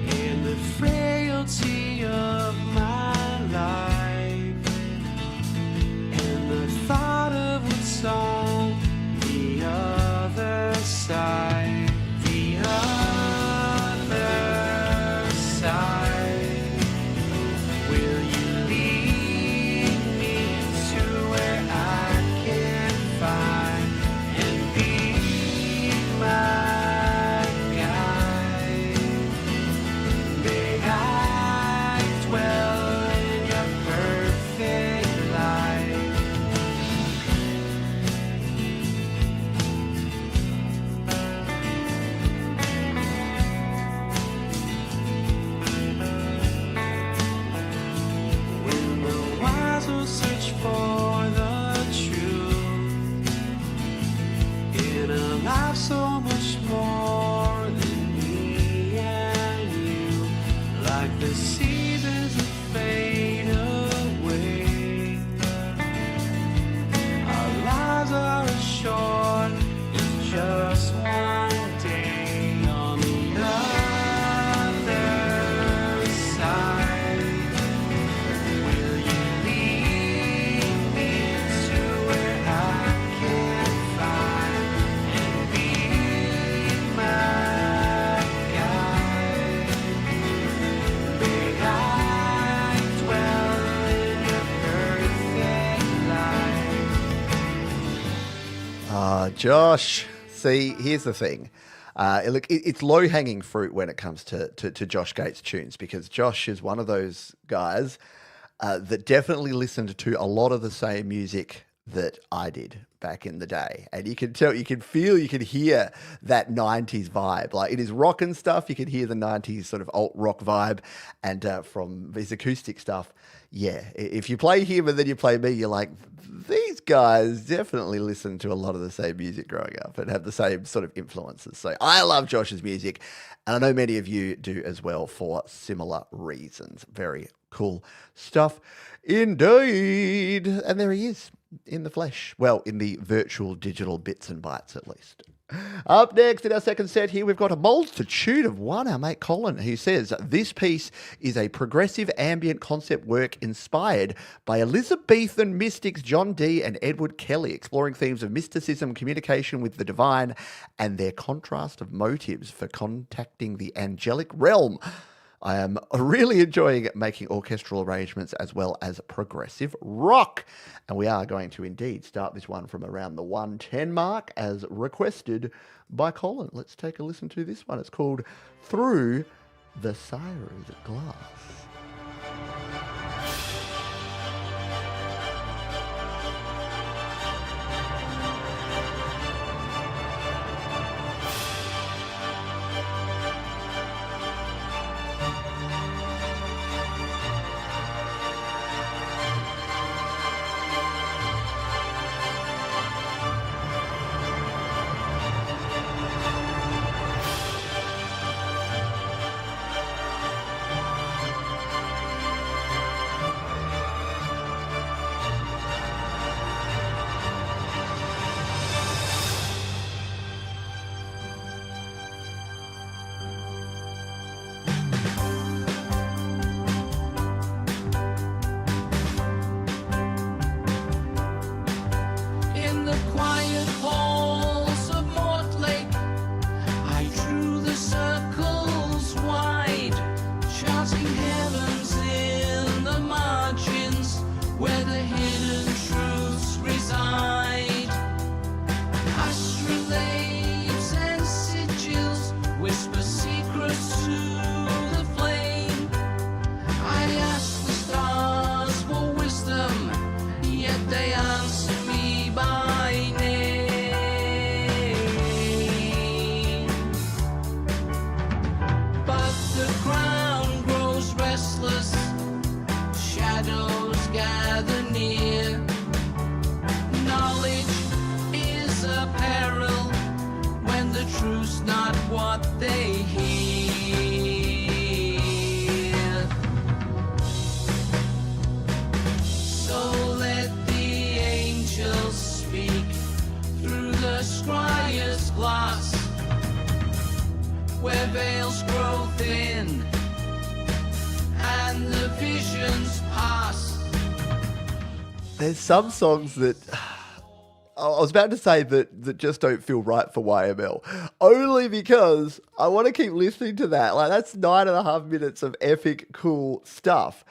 and the frailty of my life, and the thought of what's on the other side, the other side. Will you lead me to where I can find and be my guide? May I dwell in your perfect light. When the wise will search for the truth in a life so much more than me and you, like the seasons that fade away, our lives are as short as just one day on the other side. Will you lead me to where I can find and be my guide? May I dwell in your perfect light? Josh, see, here's the thing. Look, it's low-hanging fruit when it comes to Josh Gates tunes, because Josh is one of those guys that definitely listened to a lot of the same music that I did back in the day. And you can tell, you can feel, you can hear that 90s vibe. Like, it is rock and stuff. You can hear the 90s sort of alt rock vibe. And from his acoustic stuff, yeah, if you play him and then you play me, you're like, these guys definitely listen to a lot of the same music growing up and have the same sort of influences. So I love Josh's music, and I know many of you do as well for similar reasons. Very cool stuff indeed. And there he is in the flesh. Well, in the virtual digital bits and bytes at least. Up next in our second set here, we've got a multitude of one, our mate Colin, who says this piece is a progressive ambient concept work inspired by Elizabethan mystics John Dee and Edward Kelly, exploring themes of mysticism, communication with the divine, and their contrast of motives for contacting the angelic realm. I am really enjoying making orchestral arrangements as well as progressive rock. And we are going to indeed start this one from around the 110 mark as requested by Colin. Let's take a listen to this one. It's called Through the Siren's Glass. caverns in the margins where the hidden truths reside. Astrolabes and sigils whisper secrets to the flame. I ask the stars for wisdom, yet they answer me by name. But the crown grows restless, shadows gather near. Knowledge is a peril when the truth's not what they hear. So let the angels speak through the scryer's glass, where veils grow thin and the visions pass. There's some songs that I was about to say that just don't feel right for YML, only because I want to keep listening to that. Like, that's 9.5 minutes of epic, cool stuff.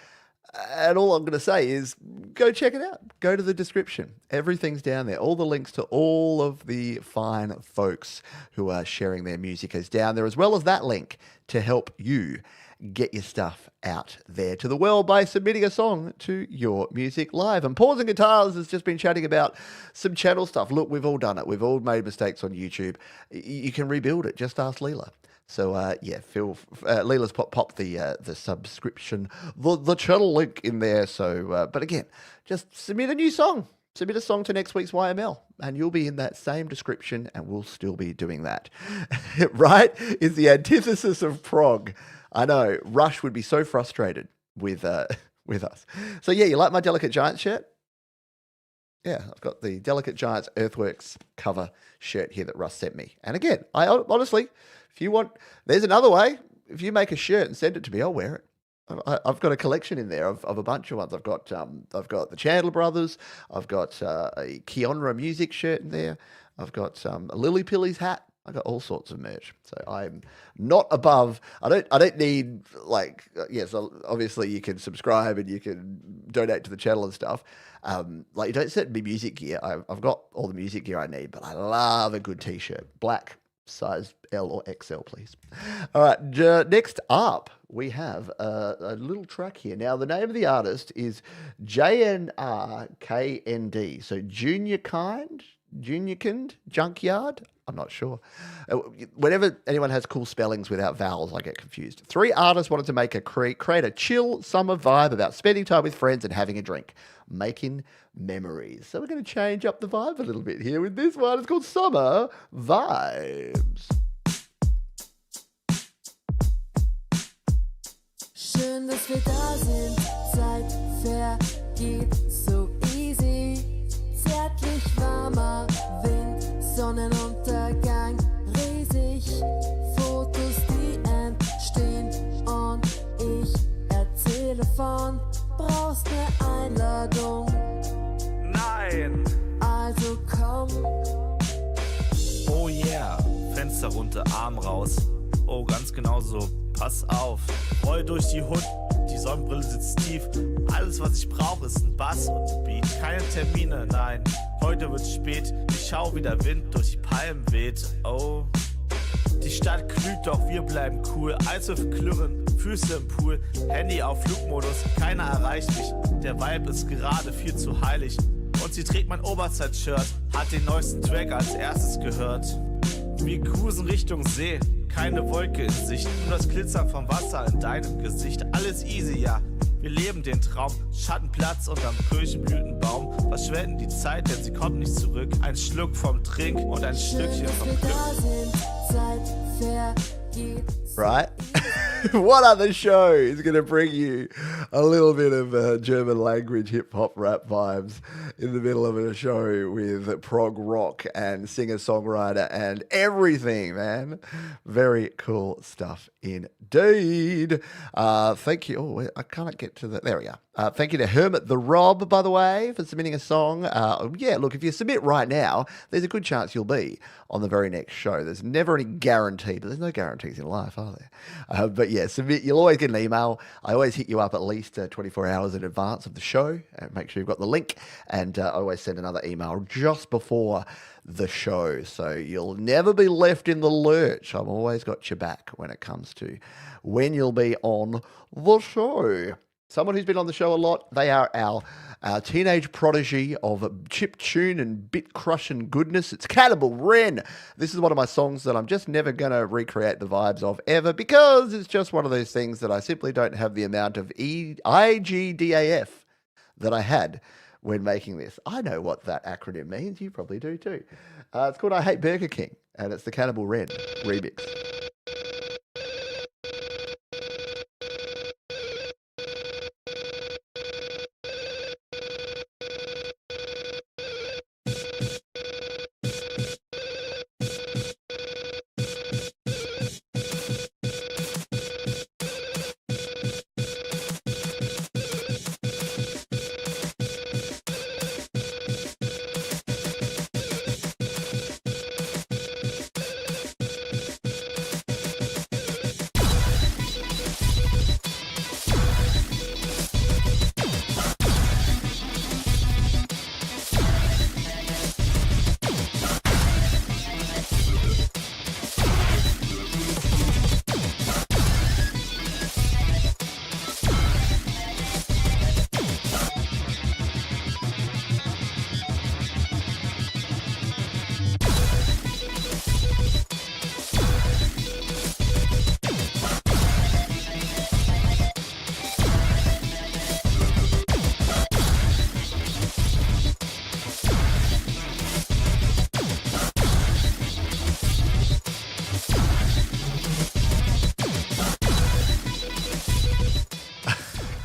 And all I'm going to say is go check it out. Go to the description. Everything's down there. All the links to all of the fine folks who are sharing their music is down there, as well as that link to help you get your stuff out there to the world by submitting a song to Your Music Live. And Pausing Guitars has just been chatting about some channel stuff. Look, we've all done it. We've all made mistakes on YouTube. You can rebuild it. Just ask Leela. So Leela's popped the subscription, the channel link in there. So, but again, just submit a new song. Submit a song to next week's YML, and you'll be in that same description, and we'll still be doing that. Right? Is the antithesis of prog. I know, Rush would be so frustrated with us. So yeah, you like my Delicate Giants shirt? Yeah, I've got the Delicate Giants Earthworks cover shirt here that Russ sent me. And again, I honestly, if you want, there's another way. If you make a shirt and send it to me, I'll wear it. I've got a collection in there of a bunch of ones. I've got the Chandler Brothers. I've got a Keonra Music shirt in there. I've got a Lily Pillies hat. I got all sorts of merch. So I'm not above. I don't need yes. Obviously you can subscribe and you can donate to the channel and stuff. You don't send me music gear. I've got all the music gear I need, but I love a good t-shirt. Black, size L or XL, please. All right. Next up, we have a little track here. Now, the name of the artist is JNRKND. So Junior Kind, Junkyard. I'm not sure. Whenever anyone has cool spellings without vowels, I get confused. 3 artists wanted to make create a chill summer vibe about spending time with friends and having a drink, making memories. So we're going to change up the vibe a little bit here with this one. It's called Summer Vibes. Schön, dass wir da sind, Zeit vergeht so easy. Zärtlich warmer Wind, Sonnenuntergang, riesig. Fotos, die entstehen und ich erzähle von. Brauchst ne Einladung? Nein! Also komm. Oh yeah, Fenster runter, Arm raus. Oh, ganz genau so. Pass auf, roll durch die Hood, die Sonnenbrille sitzt tief. Alles, was ich brauche, ist ein Bass und ein Beat. Keine Termine, nein, heute wird's spät. Ich schau, wie der Wind durch die Palmen weht. Oh, die Stadt glüht, doch wir bleiben cool. Eiswürfel klirren, Füße im Pool, Handy auf Flugmodus, keiner erreicht mich. Der Vibe ist gerade viel zu heilig. Und sie trägt mein Oberzeit-Shirt, hat den neuesten Track als erstes gehört. Wir cruisen Richtung See, keine Wolke in Sicht, nur das Glitzern vom Wasser in deinem Gesicht. Alles easy, ja, wir leben den Traum. Schattenplatz unterm Kirchenblütenbaum, verschwenden die Zeit, denn sie kommt nicht zurück. Ein Schluck vom Trink und ein Stückchen vom Glück. Right? What other show is going to bring you a little bit of German language hip-hop rap vibes in the middle of a show with prog rock and singer-songwriter and everything, man? Very cool stuff indeed. Thank you. Oh, I can't get to that. There we are. Thank you to Hermit the Rob, by the way, for submitting a song. Yeah, look, if you submit right now, there's a good chance you'll be on the very next show. There's never any guarantee, but there's no guarantees in life, are there? But yeah, submit. You'll always get an email. I always hit you up at least 24 hours in advance of the show. Make sure you've got the link. And I always send another email just before the show. So you'll never be left in the lurch. I've always got your back when it comes to when you'll be on the show. Someone who's been on the show a lot, they are our teenage prodigy of chiptune and bit crushing goodness. It's Cannibal Wren. This is one of my songs that I'm just never going to recreate the vibes of ever, because it's just one of those things that I simply don't have the amount of IGDAF that I had when making this. I know what that acronym means. You probably do too. It's called I Hate Burger King, and it's the Cannibal Wren remix.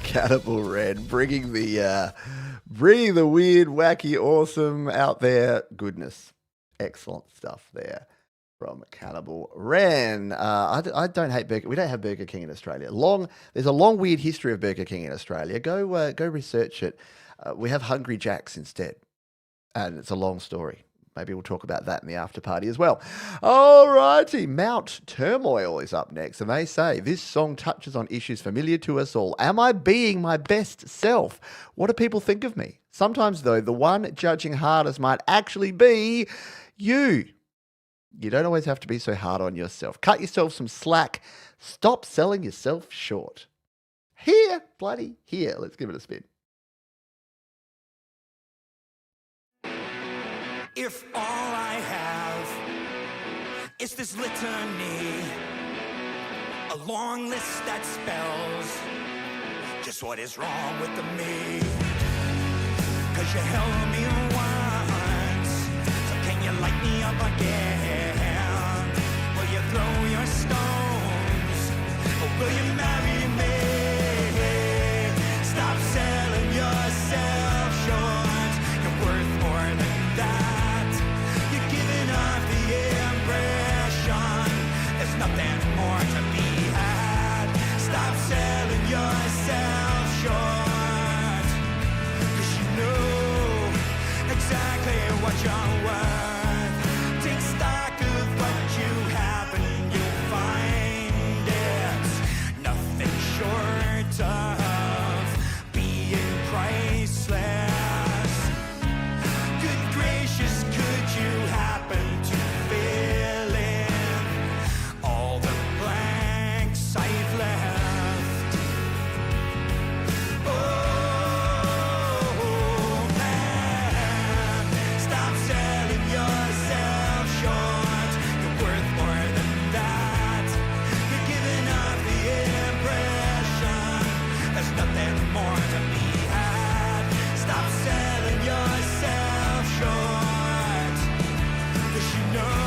Cannibal Wren, bringing the weird, wacky, awesome out there goodness. Excellent stuff there from Cannibal Wren. I don't hate Burger. We don't have Burger King in Australia. There's a long, weird history of Burger King in Australia. Go research it. We have Hungry Jack's instead, and it's a long story. Maybe we'll talk about that in the after party as well. All righty, Mount Turmoil is up next, and they say, this song touches on issues familiar to us all. Am I being my best self? What do people think of me? Sometimes, though, the one judging hardest might actually be you. You don't always have to be so hard on yourself. Cut yourself some slack. Stop selling yourself short. Here, bloody here. Let's give it a spin. If all I have is this litany, a long list that spells just what is wrong with the me. 'Cause you held me once, so can you light me up again? Will you throw your stones, or will you marry me? Stop selling yourself short, you're worth more than that. You're giving off the impression there's nothing more to be had. Stop selling yourself short, 'cause you know exactly what you're worth. Take stock of what you have and you'll find it's nothing short of being priceless. Good gracious, could you happen to fill in all the blanks I've left? Oh man, stop selling yourself short. You're worth more than that. You're giving off the impression there's nothing more to be had. Stop selling yourself short, 'cause you know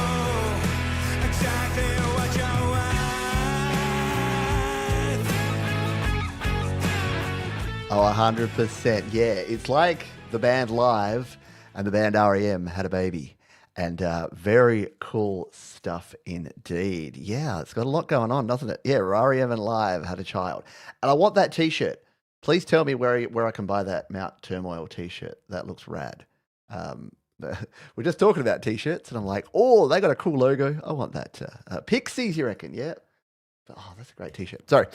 exactly what you're worth. Oh, 100%. Yeah, it's like the band Live and the band REM had a baby. And very cool stuff indeed. Yeah, it's got a lot going on, doesn't it? Yeah, REM and Live had a child. And I want that T-shirt. Please tell me where I can buy that Mount Turmoil T-shirt. That looks rad. We're just talking about T-shirts, and I'm like, oh, they got a cool logo. I want that. Pixies, you reckon? Yeah. Oh, that's a great T-shirt. Sorry.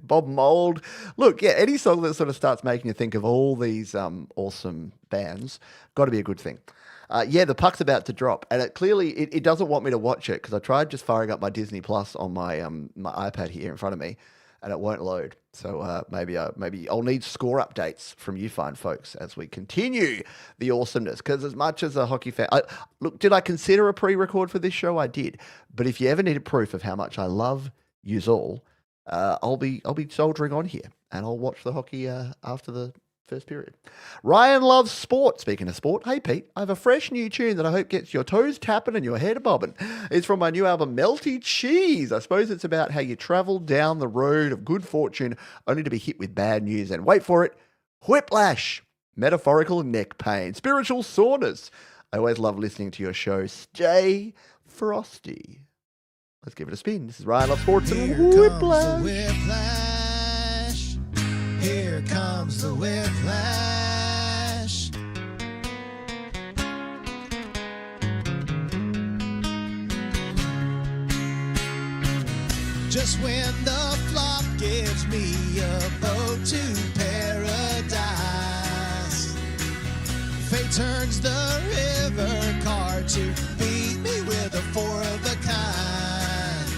Bob Mould. Look, yeah, any song that sort of starts making you think of all these awesome bands, got to be a good thing. Yeah, the puck's about to drop, and it doesn't want me to watch it because I tried just firing up my Disney Plus on my my iPad here in front of me, and it won't load. So maybe I'll need score updates from you fine folks as we continue the awesomeness. Because as much as a hockey fan, look, did I consider a pre-record for this show? I did. But if you ever needed proof of how much I love yous all, I'll be soldiering on here, and I'll watch the hockey after the first period. Ryan loves sport. Speaking of sport, hey Pete, I have a fresh new tune that I hope gets your toes tapping and your head bobbing. It's from my new album, Melty Cheese. I suppose it's about how you travel down the road of good fortune only to be hit with bad news and, wait for it, whiplash, metaphorical neck pain, spiritual soreness. I always love listening to your show. Stay frosty. Let's give it a spin. This is Ryan Loves Sports and Whiplash. Here comes the whiplash. Just when the flock gives me a boat to paradise, fate turns the river car to beat me with a four of a kind.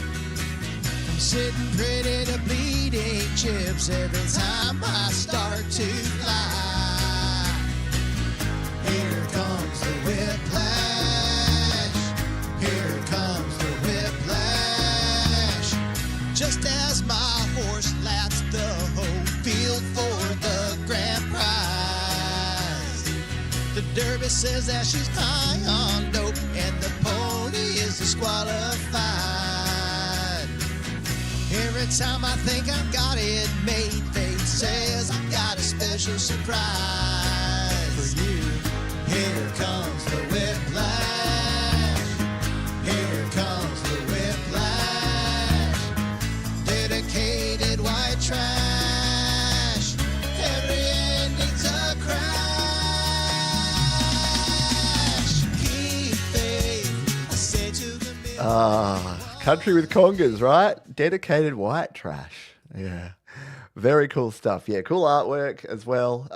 I'm sitting pretty to bleeding chips every time I start to fly. Here comes the whiplash. Here comes the whiplash. Just as my horse laps the whole field for the grand prize, the derby says that she's high on dope and the pony is disqualified. Every time I think I've got it made, fate says I've got a special surprise for you. Here comes the whiplash. Here comes the whiplash. Dedicated white trash. Every ending's a crash. Keep faith, I say to the middle. Country with congas, right? Dedicated white trash. Yeah. Very cool stuff. Yeah, cool artwork as well.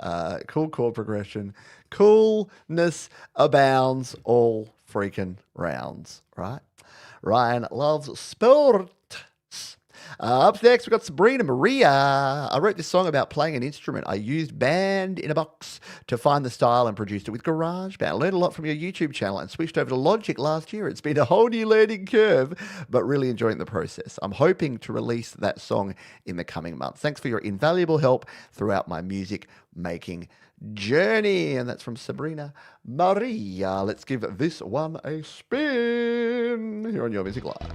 Cool chord progression. Coolness abounds all freaking rounds, right? Ryan loves sports. Up next, we've got Sabrina Maria. I wrote this song about playing an instrument. I used Band in a Box to find the style and produced it with GarageBand. I learned a lot from your YouTube channel and switched over to Logic last year. It's been a whole new learning curve, but really enjoying the process. I'm hoping to release that song in the coming months. Thanks for your invaluable help throughout my music making journey. And that's from Sabrina Maria. Let's give this one a spin here on Your Music Live.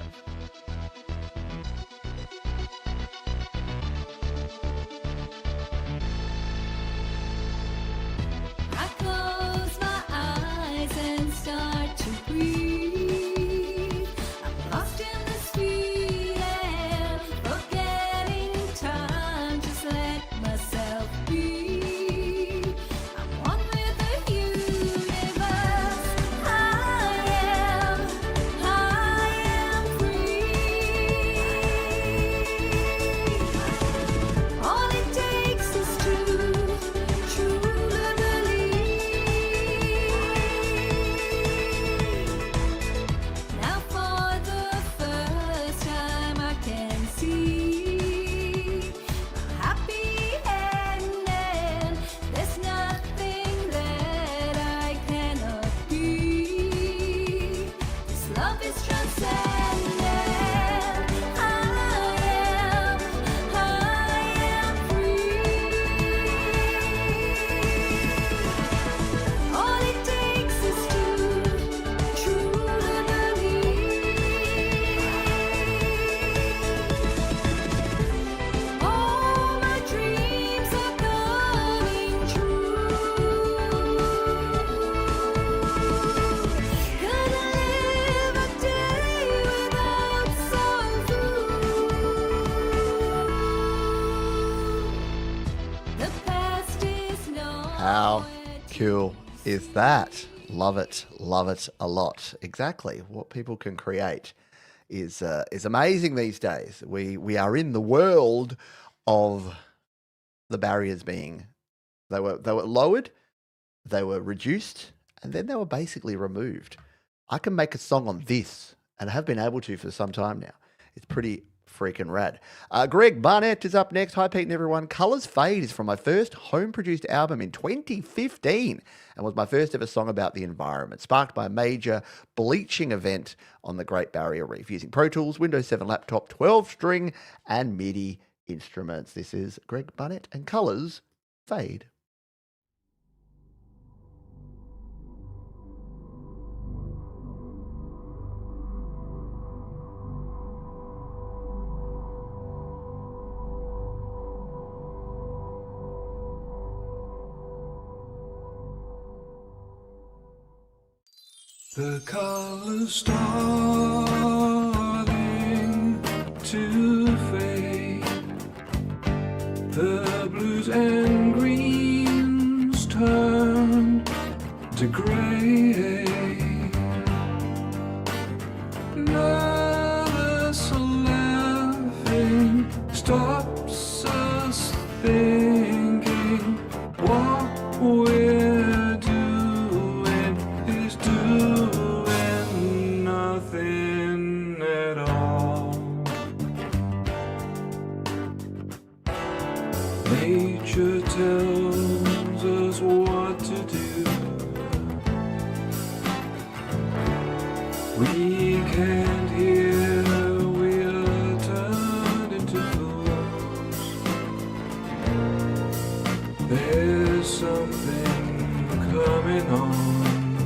I close my eyes and start to breathe. I'm lost in this feeling, forgetting time. Just let myself be. I'm one with the universe. I am free. All it takes is to truly believe. Now for the first time I can see a happy ending. There's nothing that I cannot be. This love is transcendent. I am free. All it takes is to truly believe. All my dreams are coming true. Couldn't live a day without some food. The past is no. How cool is that? Love it a lot. Exactly what people can create is amazing these days. We are in the world of the barriers being they were lowered, they were reduced, and then they were basically removed. I can make a song on this, and I have been able to for some time now. It's pretty freaking rad. Greg Barnett is up next. Hi, Pete and everyone. Colours Fade is from my first home-produced album in 2015 and was my first ever song about the environment, sparked by a major bleaching event on the Great Barrier Reef using Pro Tools, Windows 7 laptop, 12-string, and MIDI instruments. This is Greg Barnett and Colours Fade. The colors starting to fade. The blues and greens turn to gray. Nervous laughing stops us thinking what we're doing is doing nothing at all. Nature tells us what to do. We can't hear, we're turned into fools. There's something coming on,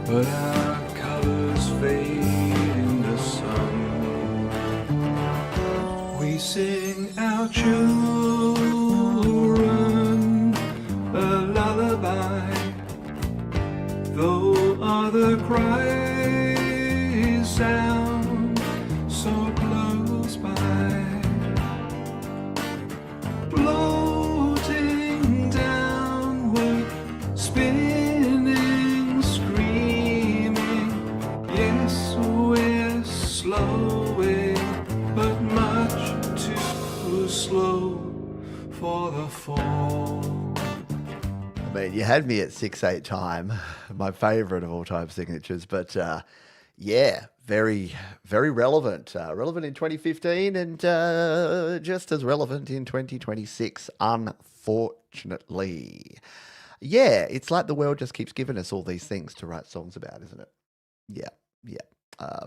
but our colors fade in the sun. We sing our children a lullaby, though other cries sound so close by. Floating downward, spinning, screaming. Yes, we're slowing, but much too slow for the fall. I mean, you had me at 6/8 time, my favourite of all time signatures, but yeah, very, very relevant. Relevant in 2015 and just as relevant in 2026, unfortunately. Yeah, it's like the world just keeps giving us all these things to write songs about, isn't it? Yeah, yeah.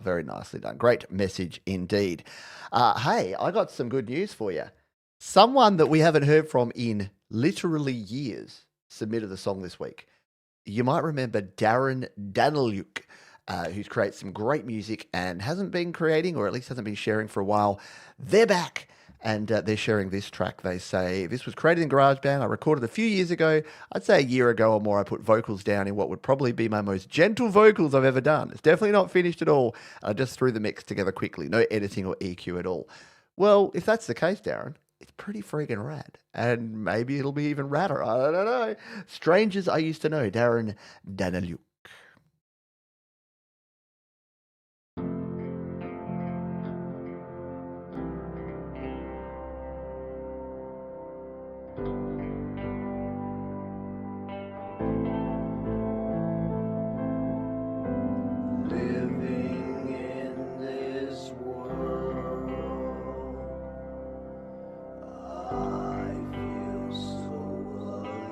Very nicely done. Great message indeed. Hey, I got some good news for you. Someone that we haven't heard from in literally years submitted a song this week. You might remember Darren Daniluk, who creates some great music and hasn't been creating, or at least hasn't been sharing for a while. They're back, and they're sharing this track. They say, this was created in GarageBand. I recorded a few years ago. I'd say a year ago or more. I put vocals down in what would probably be my most gentle vocals I've ever done. It's definitely not finished at all. I just threw the mix together quickly. No editing or EQ at all. Well, if that's the case, Darren, it's pretty friggin' rad. And maybe it'll be even radder. I don't know. Strangers I Used to Know, Darren Daniluk. Living in this world, I feel so alone.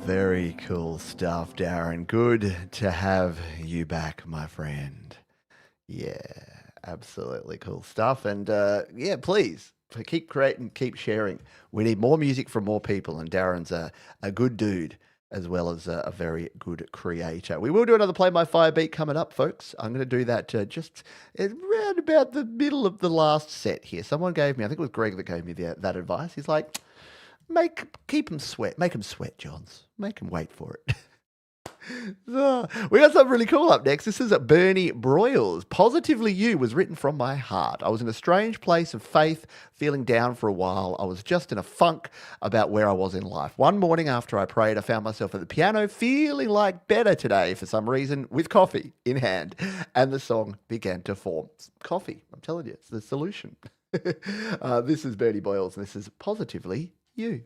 very cool stuff, Darren. Good to have you back, my friend. Yeah, absolutely cool stuff. And yeah, please keep creating, keep sharing. We need more music from more people, and Darren's a good dude as well as a very good creator. We will do another Play My Fire beat coming up, folks. I'm going to do that just around about the middle of the last set here. Someone gave me, I think it was Greg that gave me that advice. He's like, keep them sweat. Make them sweat, Johns. Make them wait for it. So, we got something really cool up next. This is Bernie Broyles. Positively You was written from my heart. I was in a strange place of faith, feeling down for a while. I was just in a funk about where I was in life. One morning after I prayed, I found myself at the piano feeling like better today for some reason, with coffee in hand. And the song began to form. Coffee, I'm telling you, it's the solution. This is Bernie Broyles, and this is Positively You.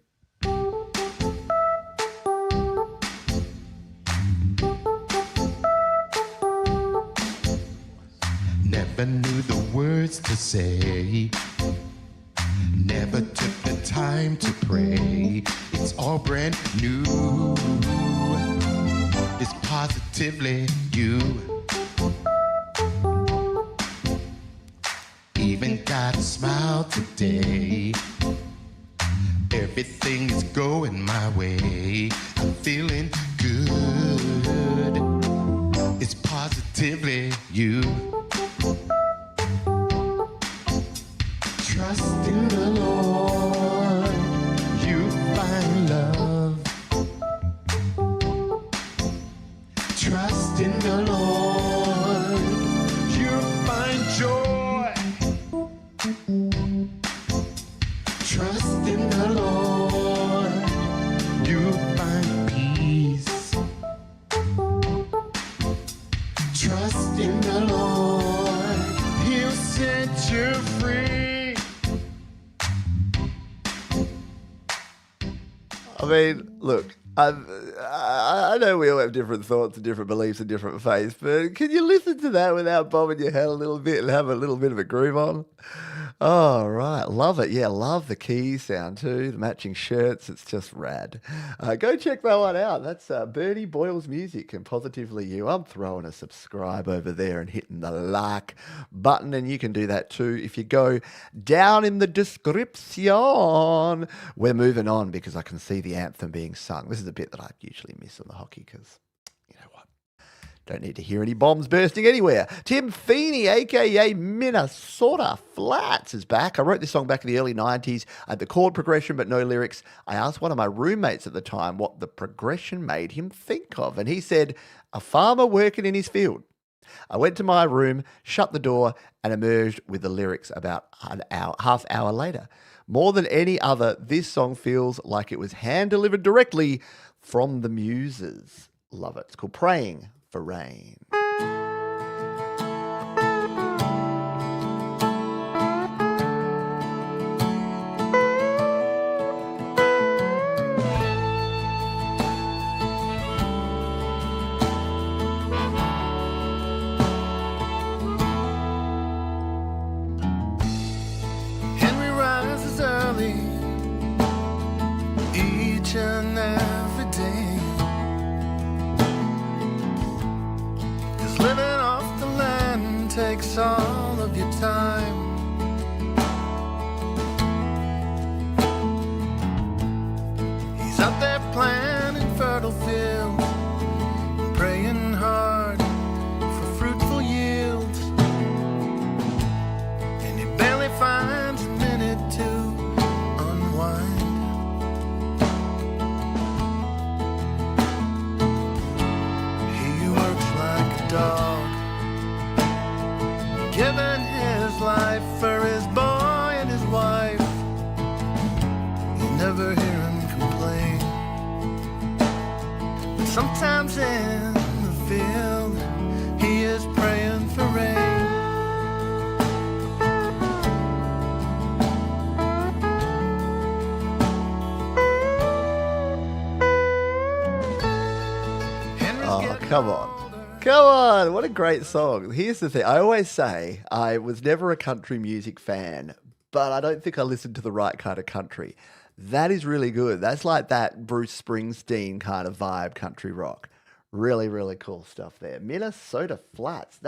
Never knew the words to say. Never took the time to pray. It's all brand new. It's positively you. Even got a smile today. Everything is going my way. I'm feeling good. It's positively you. Trust in the Lord, you find love. Trust in the Lord, you find joy. Trust in the Lord, you find peace. Trust in the Lord, He'll set you free. I mean, look, I know we all have different thoughts and different beliefs and different faiths, but can you listen to that without bobbing your head a little bit and have a little bit of a groove on? Oh, right. Love it. Yeah, love the key sound too, the matching shirts. It's just rad. Go check that one out. That's Bernie Broyles Music and Positively You. I'm throwing a subscribe over there and hitting the like button, and you can do that too if you go down in the description. We're moving on because I can see the anthem being sung. This is a bit that I usually miss on the hockey because, you know what? Don't need to hear any bombs bursting anywhere. Tim Feeney, a.k.a. Minnesota Flats, is back. I wrote this song back in the early 90s. I had the chord progression but no lyrics. I asked one of my roommates at the time what the progression made him think of, and he said, a farmer working in his field. I went to my room, shut the door, and emerged with the lyrics about an hour, half hour later. More than any other, this song feels like it was hand-delivered directly from the muses. Love it. It's called Praying for Rain. Henry rises early each and every day. Cause living off the land takes all of your time. He's out there planting fertile fields and praying hard for fruitful yields. And he barely finds a minute to unwind. He works like a dog, giving his life for his boy and his wife. You never hear him complain. But sometimes in the field, he is praying for rain. Oh, come on. Come on. What a great song. Here's the thing. I always say I was never a country music fan, but I don't think I listened to the right kind of country. That is really good. That's like that Bruce Springsteen kind of vibe, country rock. Really, really cool stuff there. Minnesota Flats.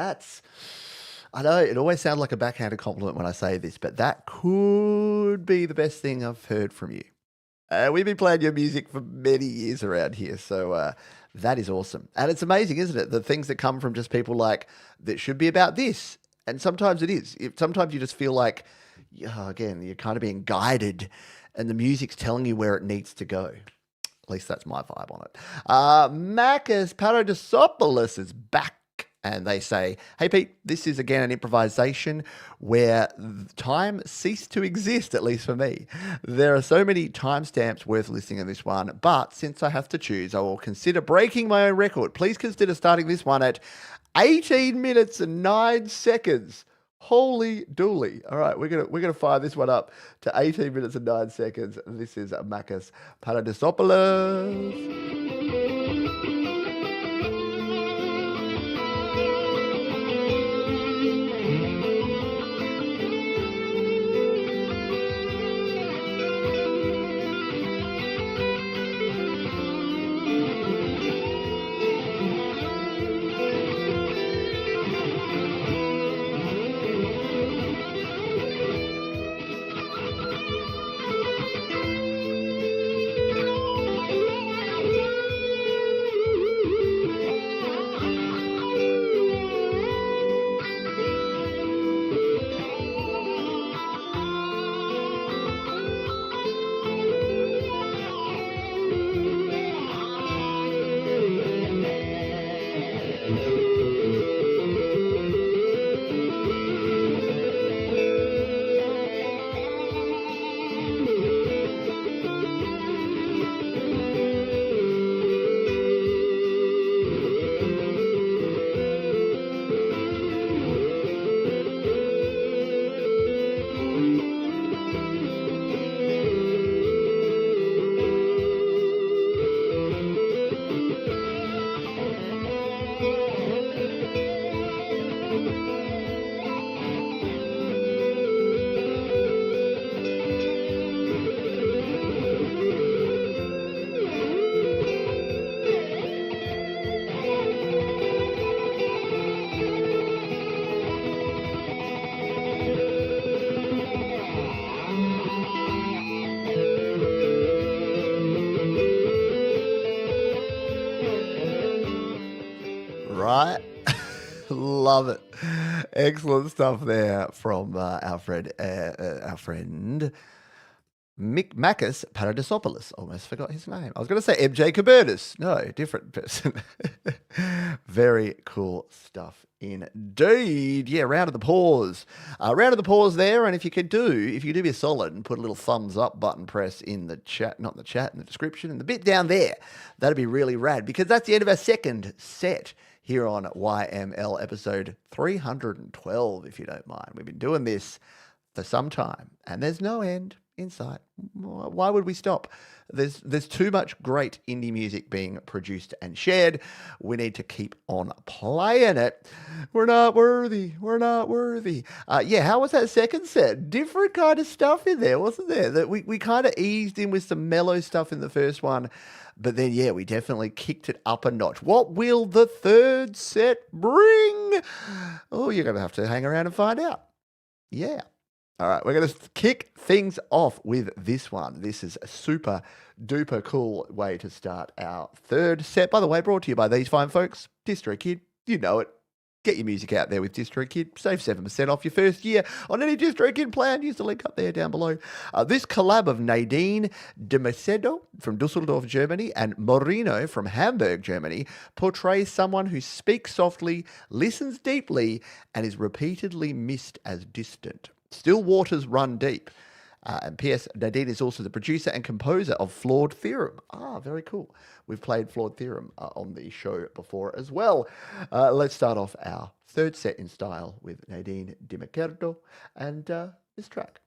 I know it always sounds like a backhanded compliment when I say this, but that could be the best thing I've heard from you. We've been playing your music for many years around here, so that is awesome. And it's amazing, isn't it? The things that come from just people like, that should be about this. And sometimes it is. Sometimes you just feel like, again, you're kind of being guided and the music's telling you where it needs to go. At least that's my vibe on it. Makis Paradisopoulos is back. And they say, hey, Pete, this is again an improvisation where time ceased to exist, at least for me. There are so many timestamps worth listening in this one, but since I have to choose, I will consider breaking my own record. Please consider starting this one at 18 minutes and 9 seconds. Holy dooly. All right, we're gonna fire this one up to 18 minutes and 9 seconds. This is Makis Paradisopoulos. Right? Love it. Excellent stuff there from our friend Makis Paradisopoulos. Almost forgot his name. I was going to say MJ Kubertis. No, different person. Very cool stuff indeed. Yeah, round of the pause. Round of the pause there. And if you could do me a solid and put a little thumbs up button press in the chat, not in the chat, in the description, and the bit down there, that'd be really rad because that's the end of our second set here on YML episode 312, if you don't mind. We've been doing this for some time and there's no end in sight. Why would we stop? There's too much great indie music being produced and shared. We need to keep on playing it. We're not worthy. We're not worthy. Yeah, how was that second set? Different kind of stuff in there, wasn't there? That we kind of eased in with some mellow stuff in the first one. But then, yeah, we definitely kicked it up a notch. What will the third set bring? Oh, you're going to have to hang around and find out. Yeah. All right, we're going to kick things off with this one. This is a super duper cool way to start our third set. By the way, brought to you by these fine folks, DistroKid. You know it. Get your music out there with DistroKid. Save 7% off your first year on any DistroKid plan. Use the link up there down below. This collab of Nadine de Macedo from Dusseldorf, Germany, and Moreno from Hamburg, Germany, portrays someone who speaks softly, listens deeply, and is repeatedly missed as distant. Still waters run deep. And P.S. Nadine is also the producer and composer of Flawed Theorem. Very cool. We've played Flawed Theorem on the show before as well. Let's start off our third set in style with Nadine de Macedo and this track.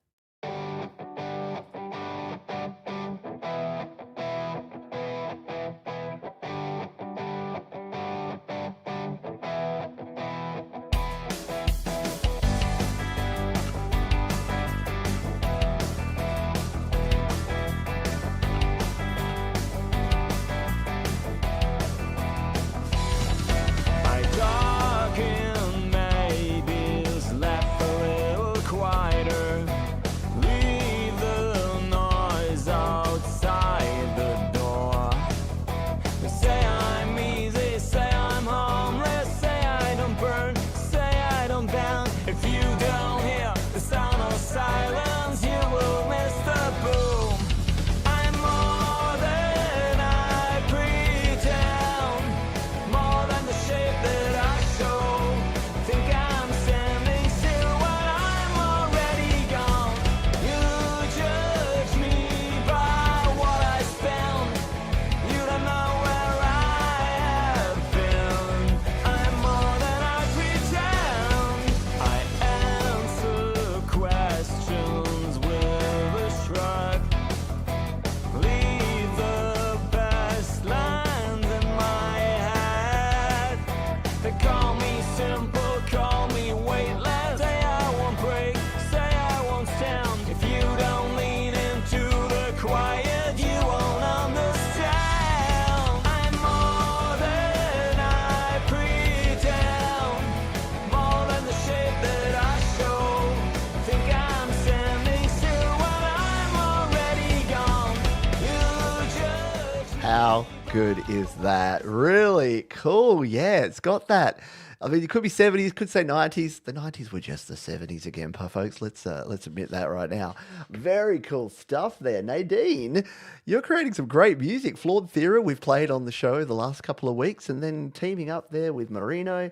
good is that? Really cool. Yeah, it's got that. I mean, it could be 70s, could say 90s. The 90s were just the 70s again, folks. Let's admit that right now. Very cool stuff there. Nadine, you're creating some great music. Flawed Theory, we've played on the show the last couple of weeks, and then teaming up there with Marino,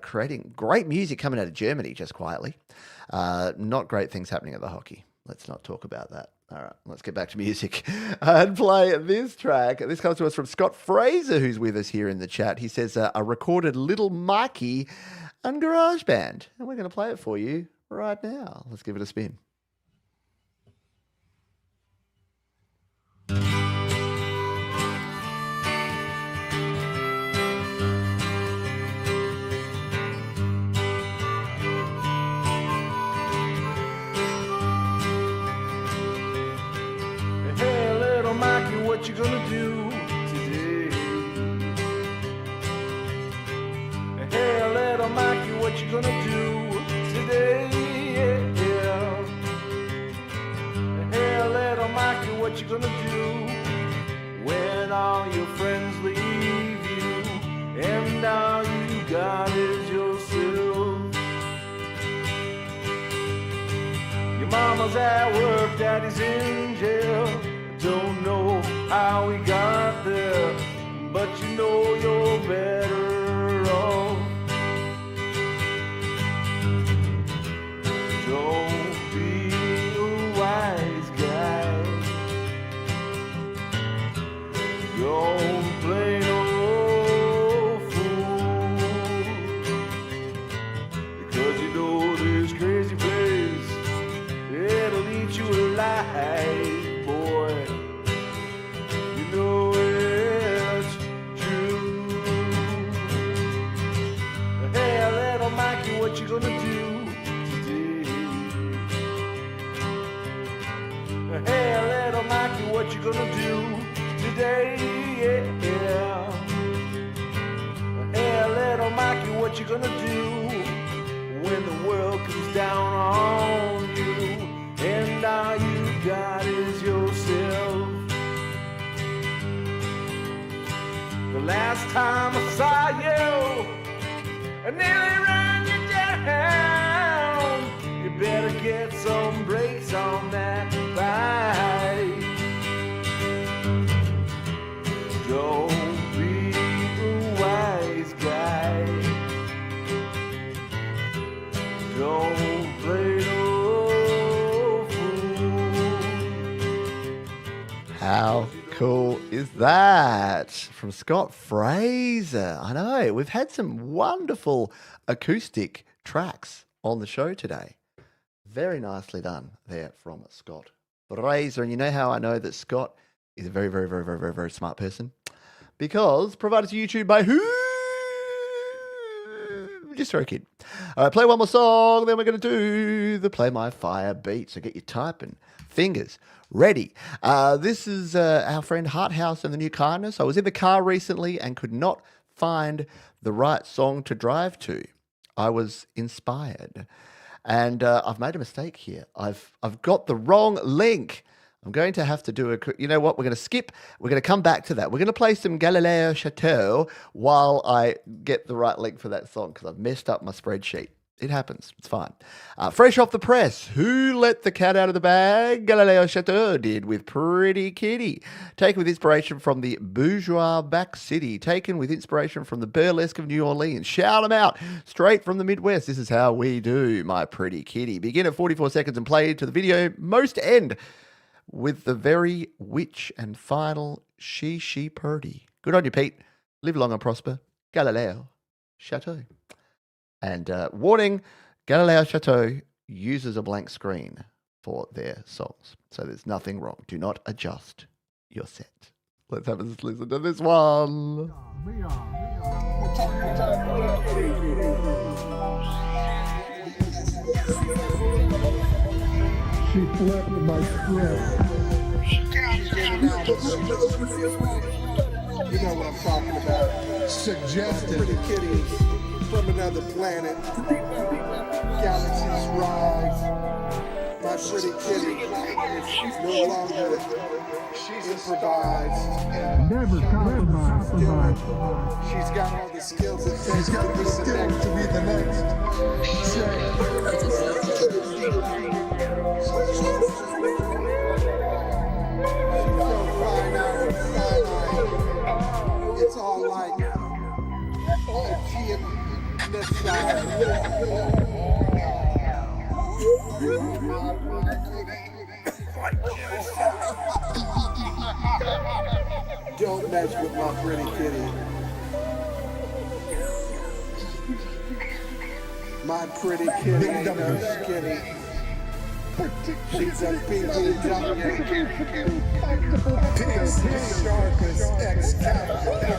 creating great music coming out of Germany, just quietly. Not great things happening at the hockey. Let's not talk about that. All right, let's get back to music and play this track. This comes to us from Scott Fraser, who's with us here in the chat. He says, I recorded Little Mikey on GarageBand, and we're going to play it for you right now. Let's give it a spin. What you gonna do today? Hey, little Mikey, what you gonna do today? Yeah. Hey, little Mikey, what you gonna do when all your friends leave you and all you got is yourself? Your mama's at work, daddy's in jail. Don't know how we got there, but you know you're better off. Don't be a wise guy. Don't play no fool, because you know this crazy place, it'll eat you alive. What you gonna do today? Hey, little Mikey, what you gonna do today? Yeah. Hey, little Mikey, what you gonna do when the world comes down on you and all you got is yourself? The last time I saw you, I nearly ran you down. You better get some brakes on that bike. Don't be a wise guy. Don't play no fool. How cool is that? From Scott Fraser. I know, we've had some wonderful acoustic tracks on the show today. Very nicely done there from Scott Fraser. And you know how I know that Scott is a very, very, very, very, very, very smart person? Because provided to YouTube by who? Distro Kid. All right, play one more song, then we're going to do the Play My Fire beat. So get your typing fingers ready. This is our friend Harthouse and the New Kindness. I was in the car recently and could not find the right song to drive to. I was inspired. And I've made a mistake here. I've got the wrong link. I'm going to have to do a... You know what? We're going to skip. We're going to come back to that. We're going to play some Galileo Chateau while I get the right link for that song because I've messed up my spreadsheet. It happens. It's fine. Fresh off the press, Who Let the Cat Out of the Bag? Galileo Chateau did with Pretty Kitty. Taken with inspiration from the bourgeois back city. Taken with inspiration from the burlesque of New Orleans. Shout them out. Straight from the Midwest. This is how we do, my Pretty Kitty. Begin at 44 seconds and play to the video. Most end with the very witch and final she purdy. Good on you, Pete. Live long and prosper. Galileo Chateau. And warning, Galileo Chateau uses a blank screen for their songs. So there's nothing wrong. Do not adjust your set. Let's have a listen to this one. She flipped my script. You know what I'm talking about. Suggested. Pretty kitties from another planet. Galaxies rise. My pretty kitty is no longer improvised. Never compromise. She's got all the skills it takes She's got the skills to be the next. It's all like don't mess with my pretty kitty. My pretty kitty ain't no skinny. She's a pinky junkie. Pigs, sharkers, Excalibur.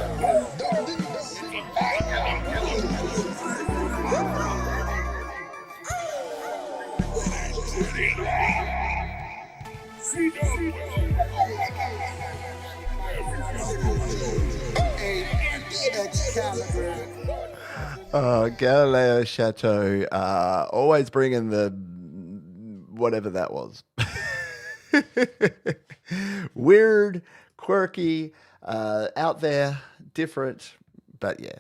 Galileo Chateau, always bringing the whatever that was. Weird, quirky, out there, different, but yeah,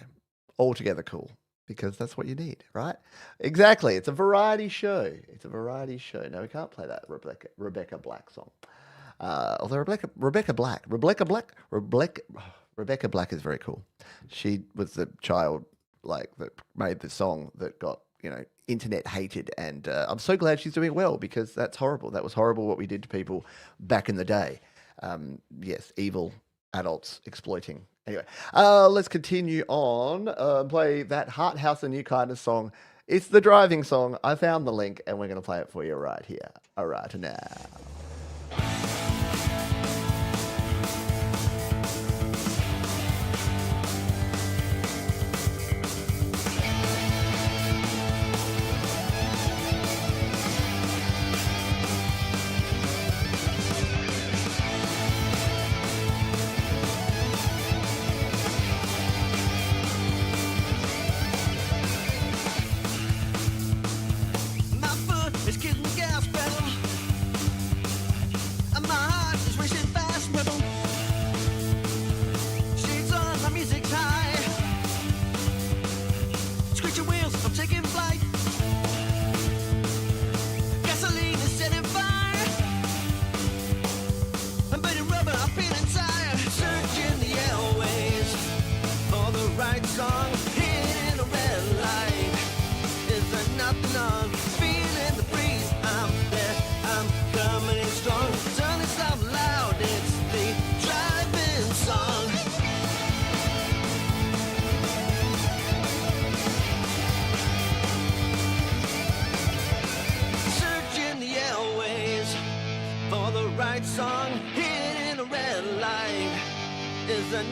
altogether cool. Because that's what you need, right? Exactly. It's a variety show. It's a variety show. No, we can't play that Rebecca Black song. Although Rebecca Black is very cool. She was the child that made the song that got internet hated, and I'm so glad she's doing well, because that's horrible. That was horrible what we did to people back in the day. Yes, evil adults exploiting. Anyway, let's continue on. Play that Heart House and New Kindness song. It's the driving song. I found the link, and we're going to play it for you right here. All right, now.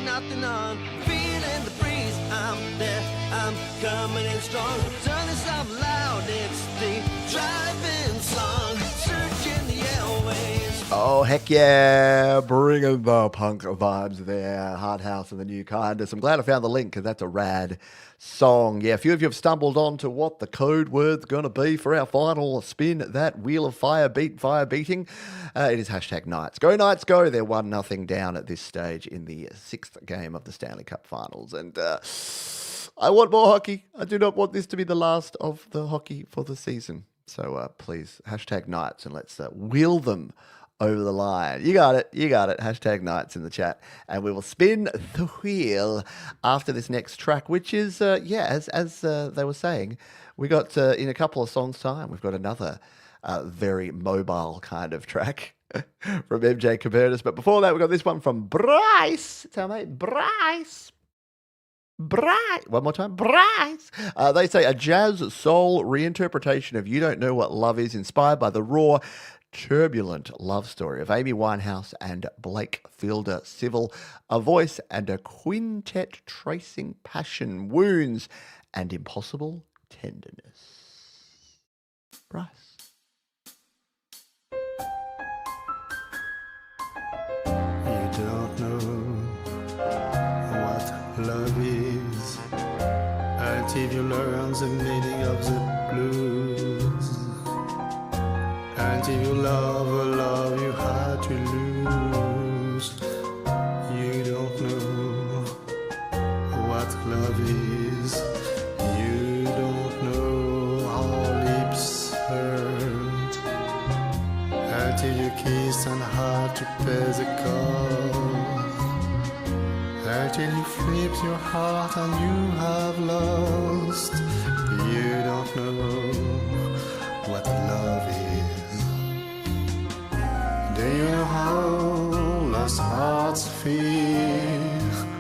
Nothing on, feeling the breeze. I'm there, I'm coming in strong. Turn this up loud, it's the driving song. Searching the airways. Oh, heck yeah. Bringing the punk vibes there. Hard House and the New Kindness. I'm glad I found the link, because that's a rad song. Yeah, a few of you have stumbled on to what the code word's going to be for our final spin, that Wheel of Fire beating. It is #Knights. Go Knights, go. They're 1-0 down at this stage in the 6th game of the Stanley Cup Finals. And I want more hockey. I do not want this to be the last of the hockey for the season. So please, #Knights, and let's wheel them over the line. You got it. #Knights in the chat. And we will spin the wheel after this next track, which is, as they were saying, we got, in a couple of songs' time, we've got another very mobile kind of track from MJ Cabertis. But before that, we got this one from Bryce. Tell me, Bryce. One more time, Bryce. They say a jazz soul reinterpretation of You Don't Know What Love Is, inspired by the raw, turbulent love story of Amy Winehouse and Blake Fielder Civil, a voice and a quintet tracing passion, wounds, and impossible tenderness. Bryce. You don't know what love is until you learn the meaning of the blues. Until you love a love you had to lose. You don't know what love is. You don't know how lips hurt. Until you kiss and had to pay the cost. Until you flipped your heart and you have lost. You don't know what love is. Do you know how lost hearts feel?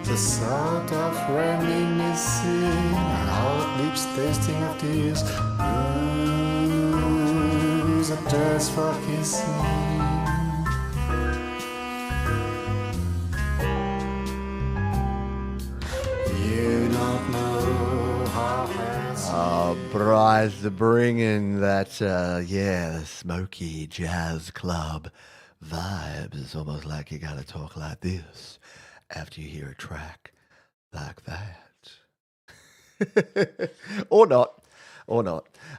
The sound of reminiscing and our lips tasting of tears. Use a thirst for kissing. You don't know how Oh, Bryce bringing that, the smoky jazz club vibes. It's almost like you gotta talk like this after you hear a track like that. Or not.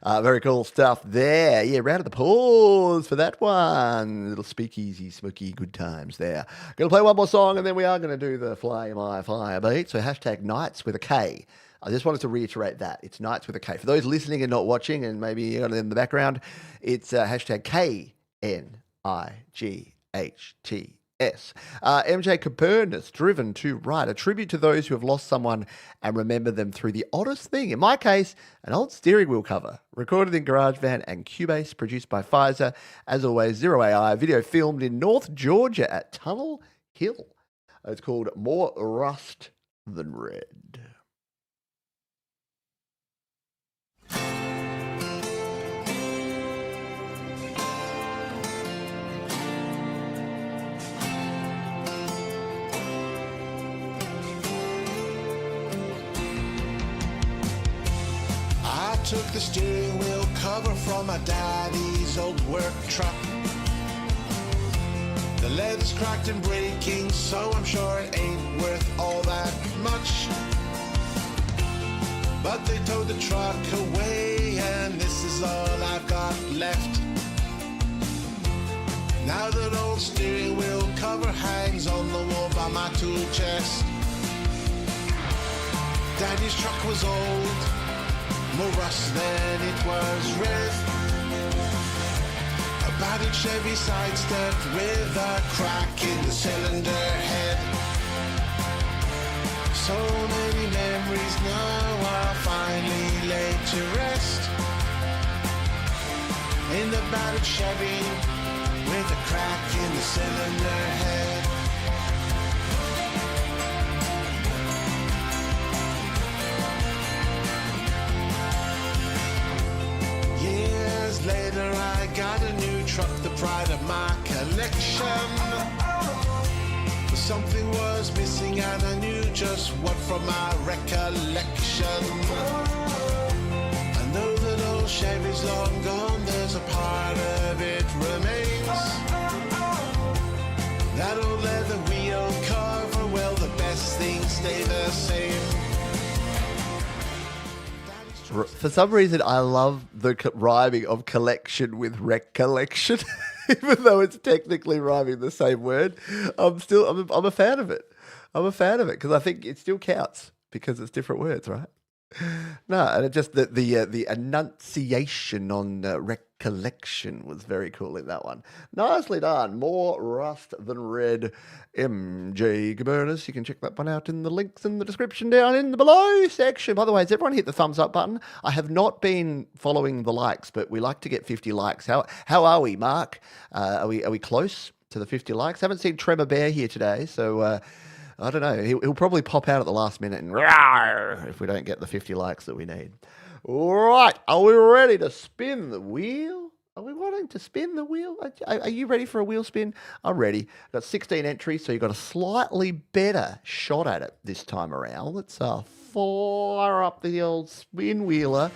Very cool stuff there. Yeah, round of the pause for that one. Little speakeasy, smoky, good times there. Gonna play one more song and then we are gonna do the Fly My Fire beat. So hashtag Nights with a K. I just wanted to reiterate that. It's Nights with a K. For those listening and not watching, and maybe you got it in the background, it's hashtag KNIGHTS. MJ Copernicus, driven to write a tribute to those who have lost someone and remember them through the oddest thing. In my case, an old steering wheel cover, recorded in GarageBand and Cubase, produced by Pfizer. As always, Zero AI, video filmed in North Georgia at Tunnel Hill. It's called More Rust Than Red. I took the steering wheel cover from my daddy's old work truck. The leather's cracked and breaking, so I'm sure it ain't worth all that much. But they towed the truck away, and this is all I've got left. Now that old steering wheel cover hangs on the wall by my tool chest. Daddy's truck was old, more rust than it was red. A battered Chevy sidestepped with a crack in the cylinder head. So many memories now are finally laid to rest. In the battered Chevy with a crack in the cylinder head. Years later I got a new truck, the pride of my collection. But something was missing and I knew just what from my recollection. I know that old Chevy's long gone, there's a part of it remains. That old leather wheel cover, well the best things stay the same. For some reason, I love the rhyming of collection with recollection, even though it's technically rhyming the same word. I'm a fan of it. I'm a fan of it because I think it still counts because it's different words, right? No, and it just the enunciation on recollection was very cool in that one. Nicely done. More rust than red. MJ Copernicus. You can check that one out in the links in the description down in the below section. By the way, has everyone hit the thumbs up button? I have not been following the likes, but we like to get 50 likes. How are we, Mark? Are we close to the 50 likes? Haven't seen Tremor Bear here today, so I don't know. He'll probably pop out at the last minute and rawr if we don't get the 50 likes that we need. All right. Are we ready to spin the wheel? Are we wanting to spin the wheel? Are you ready for a wheel spin? I'm ready. Got 16 entries, so you've got a slightly better shot at it this time around. Let's fire up the old spin wheeler.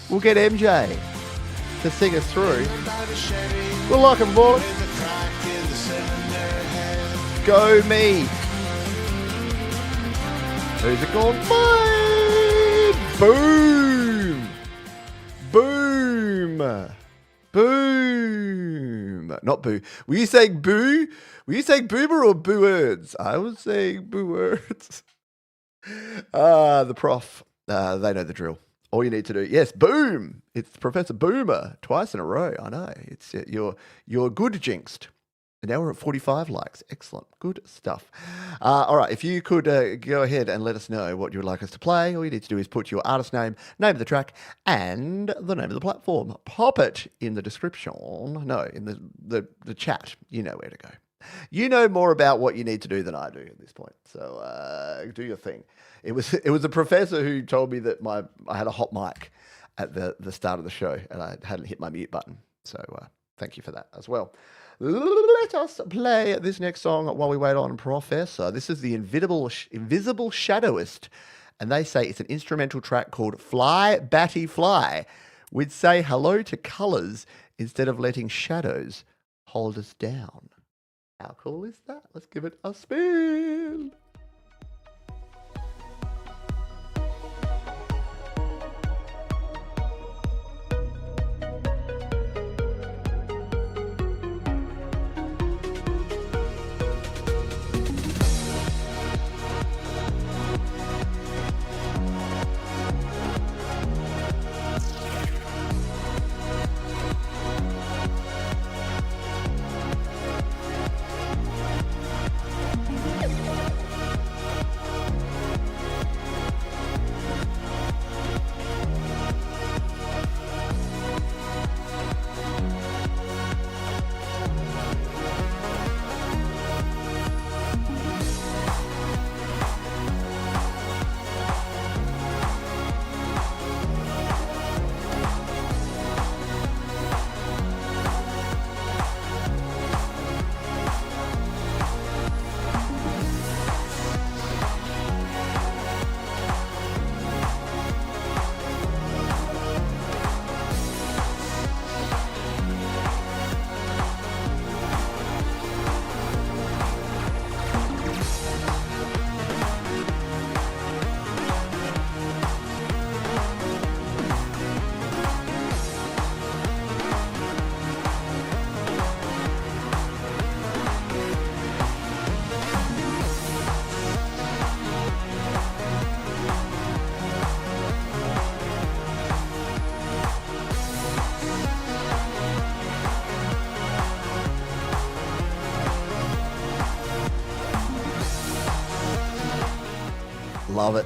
We'll get MJ to sing us through. We'll lock and board. Go me. Who's it gone? Bye! Boom! Boom! Boom! Boomer, not Boo. Were you saying Boo? Were you saying Boomer or Boo-words? I was saying Boo-words. The prof. They know the drill. All you need to do, yes, boom! It's Professor Boomer twice in a row. I know. It's you're good, Jinxed. And now we're at 45 likes. Excellent. Good stuff. All right, if you could go ahead and let us know what you would like us to play, all you need to do is put your artist name of the track, and the name of the platform. Pop it in the description. No, in the chat. You know where to go. You know more about what you need to do than I do at this point. So do your thing. It was a professor who told me that I had a hot mic at the start of the show, and I hadn't hit my mute button. So thank you for that as well. Let us play this next song while we wait on Professor. This is the Invisible Shadowist, and they say it's an instrumental track called Fly, Batty, Fly. We'd say hello to colours instead of letting shadows hold us down. How cool is that? Let's give it a spin. Love it.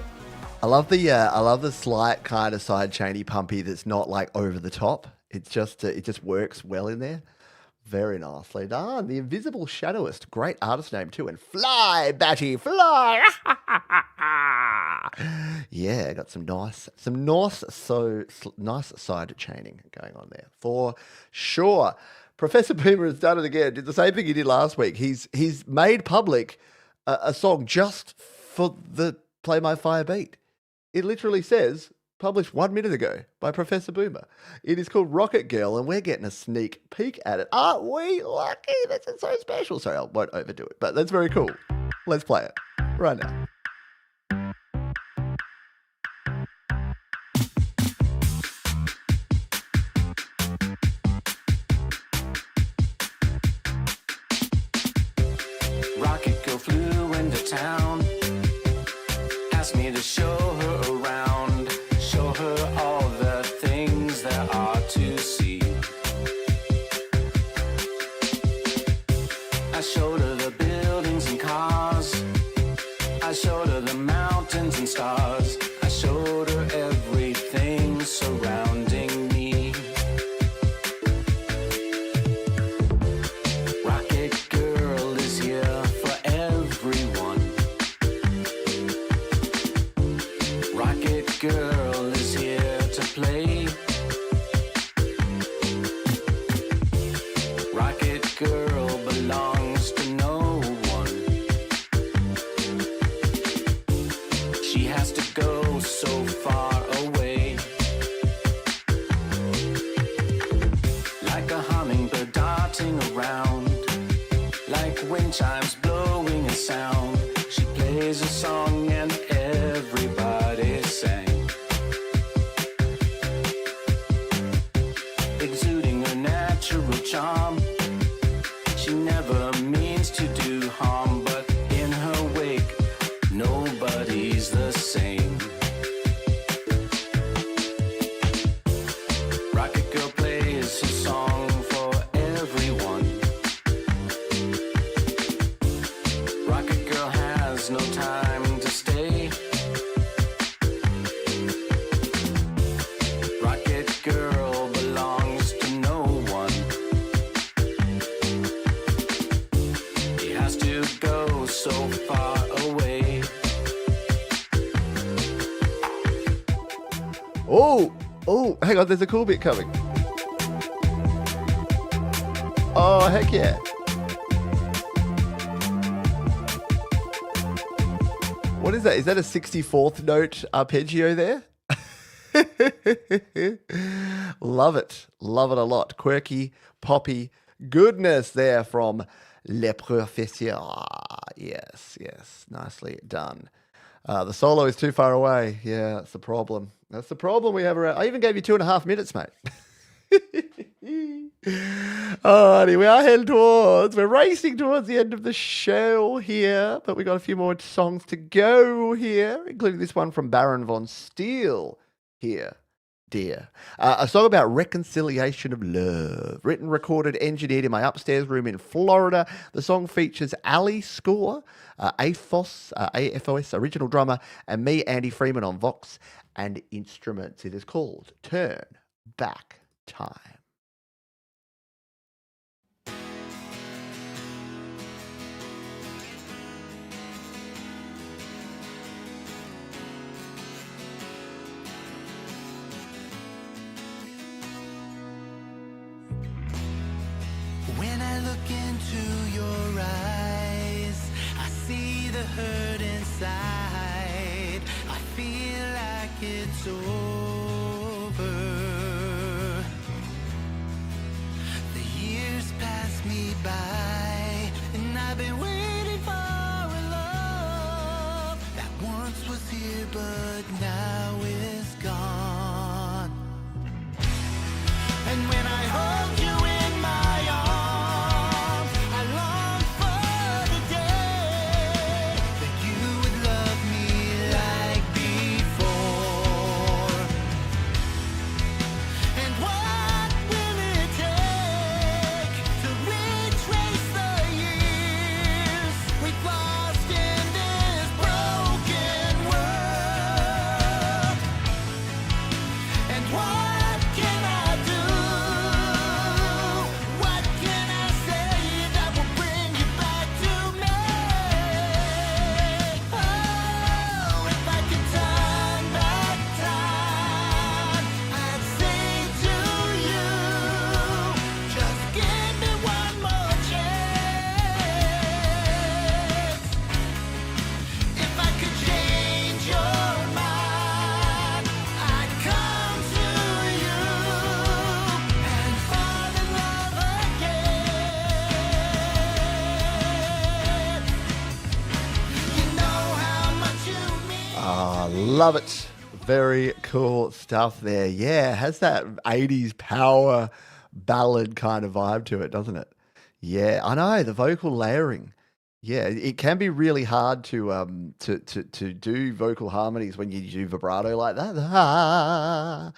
I love the slight kind of side chainy pumpy that's not like over the top. It's just it just works well in there. Very nicely done. The Invisible Shadowist, great artist name too. And Fly, Batty, Fly. Yeah, got some nice side chaining going on there for sure. Professor Boomer has done it again. Did the same thing he did last week. He's made public a song just for the Play My Fire beat. It literally says, published 1 minute ago by Professor Boomer. It is called Rocket Girl, and we're getting a sneak peek at it. Aren't we lucky? This is so special. Sorry, I won't overdo it, but that's very cool. Let's play it right now. Rocket Girl flew into town, asked me to show her around, show her all the things there are to see. I showed her the buildings and cars, I showed her the mountains and stars, I showed her everything surrounding me. Rocket Girl is here for everyone. Rocket Girl is here to play. Rocket Girl belongs to no one. She has to go so far away. Like a hummingbird darting around, like wind chimes blowing a sound. She plays a song and everybody sang, exuding her natural charm, Oh, hang on, there's a cool bit coming. Oh, heck yeah. What is that? Is that a 64th note arpeggio there? Love it. Love it a lot. Quirky, poppy goodness there from Le Professeur. Yes. Nicely done. The solo is too far away. Yeah, that's the problem. That's the problem we have around. I even gave you 2.5 minutes, mate. Alrighty, we're racing towards the end of the show here, but we got a few more songs to go here, including this one from Baron von Steel here, dear. A song about reconciliation of love, written, recorded, engineered in my upstairs room in Florida. The song features Ali Score, AFOS original drummer, and me, Andy Freeman, on Vox and instruments. It is called Turn Back Time. When I look into your eyes, I see the hurt inside. I feel like it's over. The years pass me by, and I've been waiting for a love that once was here but now is gone. And when I hold you in my arms, I long for the day that you would love me like before. And what will it take to retrace the years we've lost in this broken world? And what can I do? What can I say that will bring you back to me? Oh, if I could turn back time, I'd say to you, just give me one more chance. If I could change your mind, I'd come to you and fall in love again. You know how much you mean. Ah, love it. Very cool stuff there. Yeah, has that 80s power ballad kind of vibe to it, doesn't it? Yeah, I know, the vocal layering. Yeah, it can be really hard to do vocal harmonies when you do vibrato like that. Ah,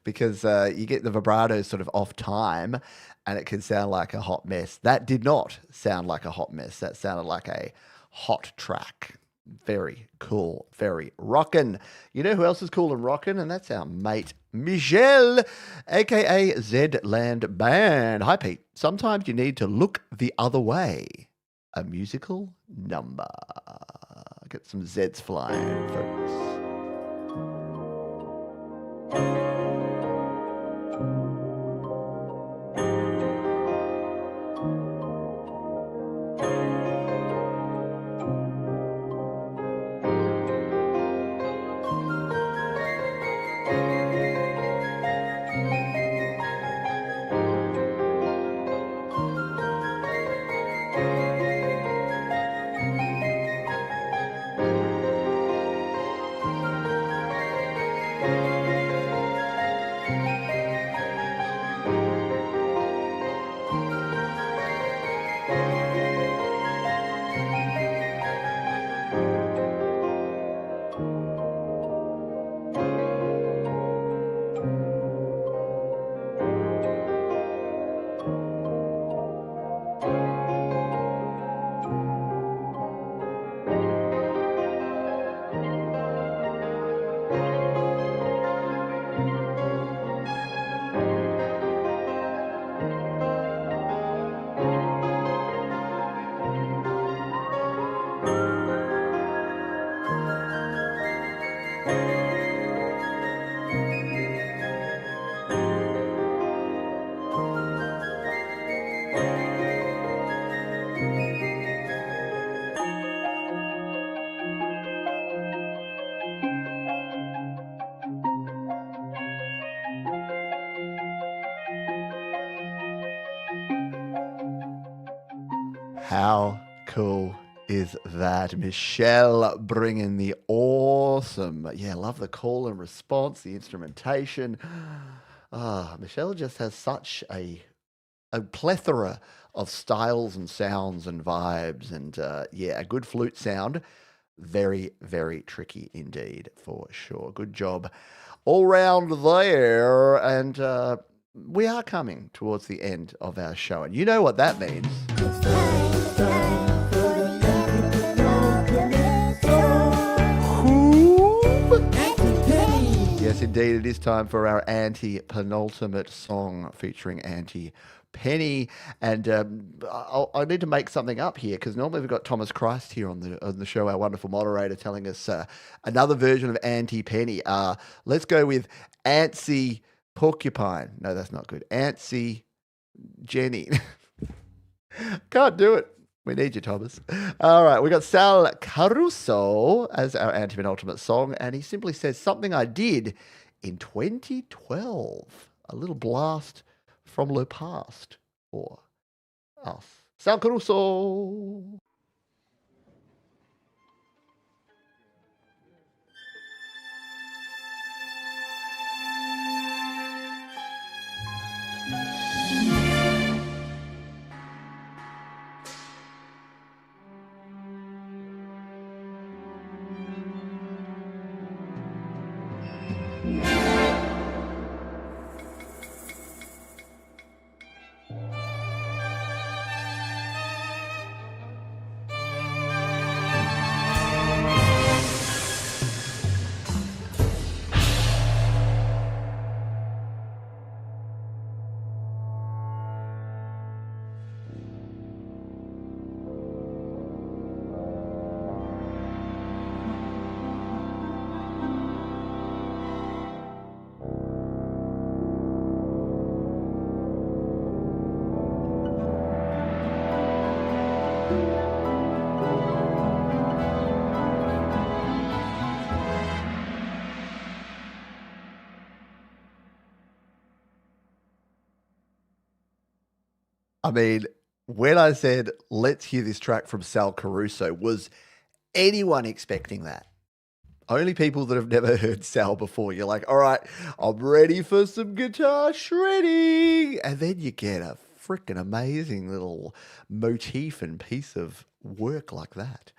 because you get the vibrato sort of off time and it can sound like a hot mess. That did not sound like a hot mess. That sounded like a hot track. Very cool, very rockin'. You know who else is cool and rockin'? And that's our mate Michelle, aka Z-Land Band. Hi, Pete. Sometimes you need to look the other way. A musical number. Get some Z's flying, folks. How cool is that? Michelle bringing the awesome. Yeah, love the call and response, the instrumentation. Michelle just has such a plethora of styles and sounds and vibes. And yeah, a good flute sound. Very, very tricky indeed, for sure. Good job all round there. And we are coming towards the end of our show. And you know what that means. Yes, indeed, it is time for our anti-penultimate song featuring Auntie Penny. And I need to make something up here because normally we've got Thomas Christ here on the show, our wonderful moderator, telling us another version of Auntie Penny. Let's go with Antsy Porcupine. No, that's not good. Antsy Jenny. Can't do it. We need you, Thomas. All right, we got Sal Caruso as our anti-penultimate song, and he simply says, something I did in 2012. A little blast from the past for us. Sal Caruso. I mean, when I said, let's hear this track from Sal Caruso, was anyone expecting that? Only people that have never heard Sal before. You're like, all right, I'm ready for some guitar shredding. And then you get a freaking amazing little motif and piece of work like that.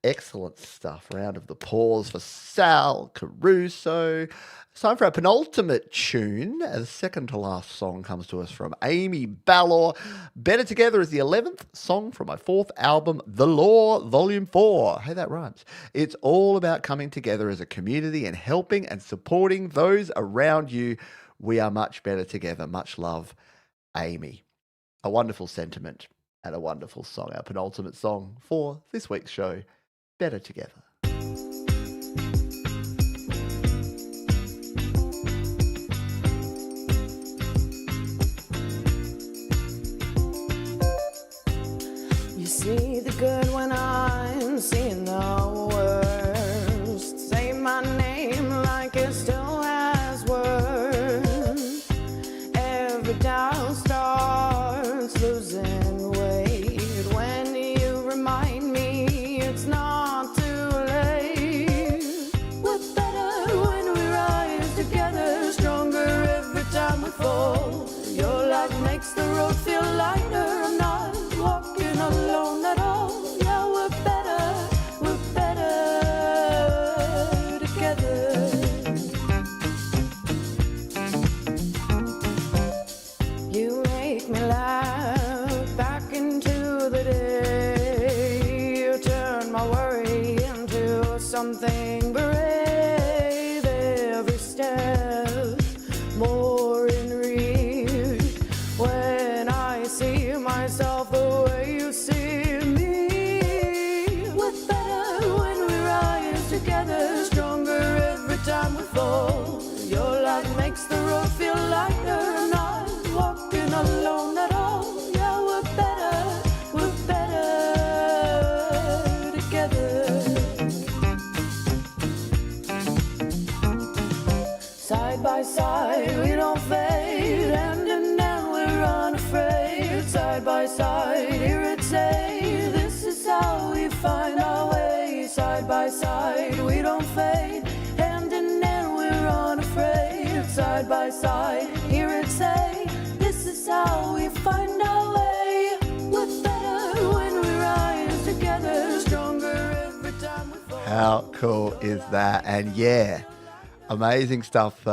Excellent stuff. Round of the applause for Sal Caruso. It's time for our penultimate tune. The second to last song comes to us from Amy Balor. Better Together is the 11th song from my 4th album, The Law, Volume 4. Hey, that rhymes. It's all about coming together as a community and helping and supporting those around you. We are much better together. Much love, Amy. A wonderful sentiment and a wonderful song. Our penultimate song for this week's show, Better Together. You see the good when I'm seeing the worst. Say my name like it still has words. Every doubt starts losing weight when you remind me it's not too late. We're better when we rise together, stronger every time we fall. Your light makes the road feel lighter. I'm not walking alone at all. Yeah, we're better together. You make me laugh back into the day. You turn my worry into something brave. Every step more in reach. When I see myself the way you see me. We're better when we rise together, stronger every time we fall. Your light makes the road feel lighter. I'm not walking alone at all. Yeah, we're better together. Side by side, we don't fade, hand in hand, we're unafraid. Side by side, irritate. find our way side by side. We don't fade, hand in hand, we're unafraid. Side by side, hear it say, this is how we find our way. We're better when we rise together, stronger every time we fall. How cool is that? And yeah, amazing stuff.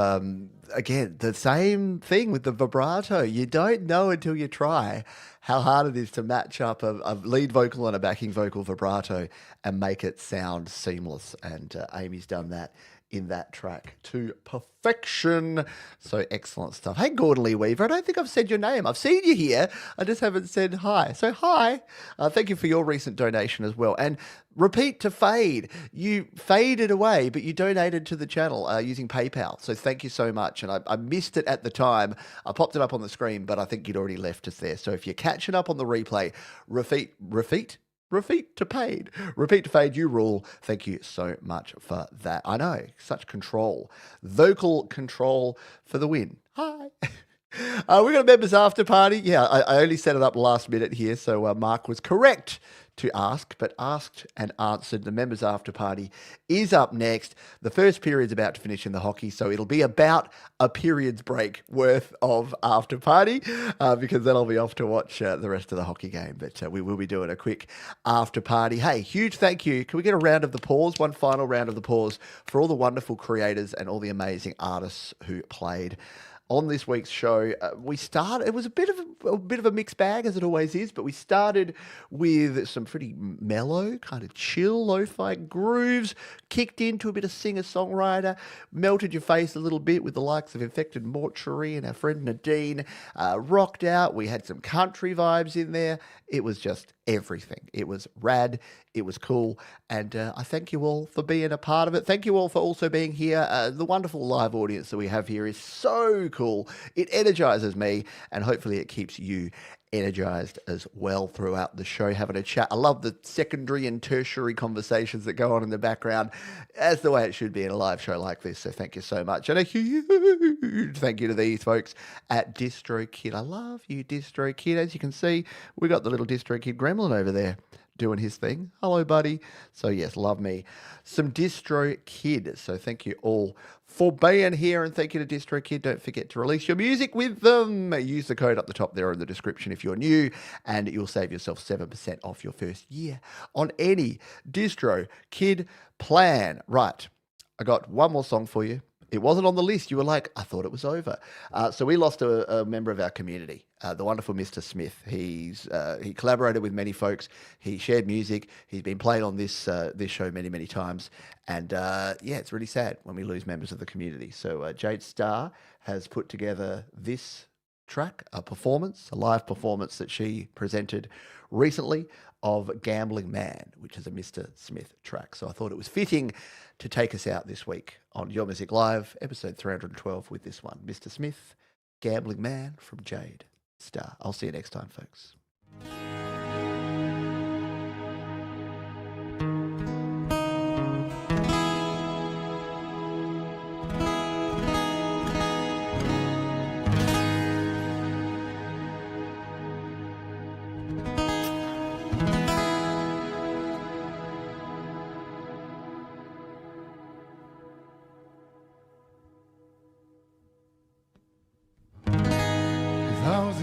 Again, the same thing with the vibrato. You don't know until you try how hard it is to match up a lead vocal and a backing vocal vibrato and make it sound seamless. And Amy's done that in that track to perfection. So excellent stuff. Hey, Gordon Lee Weaver, I don't think I've said your name. I've seen you here. I just haven't said hi. So hi. Thank you for your recent donation as well. And repeat to fade. You faded away, but you donated to the channel using PayPal. So thank you so much. And I missed it at the time. I popped it up on the screen, but I think you'd already left us there. So if you're catching up on the replay, repeat to paid. Repeat to fade, you rule. Thank you so much for that. I know, such control. Vocal control for the win. Hi. We got a members after party. Yeah, I only set it up last minute here, so Mark was correct to ask, but asked and answered. The members after party is up next. The first period's about to finish in the hockey, so it'll be about a period's break worth of after party because then I'll be off to watch the rest of the hockey game. But we will be doing a quick after party. Hey, huge thank you. Can we get a round of applause, one final round of applause for all the wonderful creators and all the amazing artists who played on this week's show. It was a bit of a mixed bag, as it always is, but we started with some pretty mellow, kind of chill, lo-fi grooves, kicked into a bit of singer-songwriter, melted your face a little bit with the likes of Infected Mortuary and our friend Nadine, rocked out. We had some country vibes in there. It was just everything. It was rad. It was cool. And I thank you all for being a part of it. Thank you all for also being here. The wonderful live audience that we have here is so cool. It energizes me, and hopefully it keeps you energized as well throughout the show, having a chat. I love the secondary and tertiary conversations that go on in the background. That's the way it should be in a live show like this. So thank you so much. And a huge thank you to these folks at DistroKid. I love you, DistroKid. As you can see, we got the little DistroKid gremlin over there doing his thing. Hello, buddy. So yes, love me some DistroKid. So thank you all for being here, and thank you to DistroKid. Don't forget to release your music with them. Use the code up the top there in the description if you're new, and you'll save yourself 7% off your first year on any DistroKid plan. Right, I got one more song for you. It wasn't on the list. You were like, I thought it was over. So we lost a member of our community, the wonderful Mr. Smith. He collaborated with many folks. He shared music. He's been played on this show many times. And yeah, it's really sad when we lose members of the community. So Jade Starr has put together this track, a live performance that she presented recently of Gambling Man, which is a Mr. Smith track. So I thought it was fitting to take us out this week on Your Music Live, episode 312 with this one. Mr. Smith, Gambling Man from Jade Starr. I'll see you next time, folks.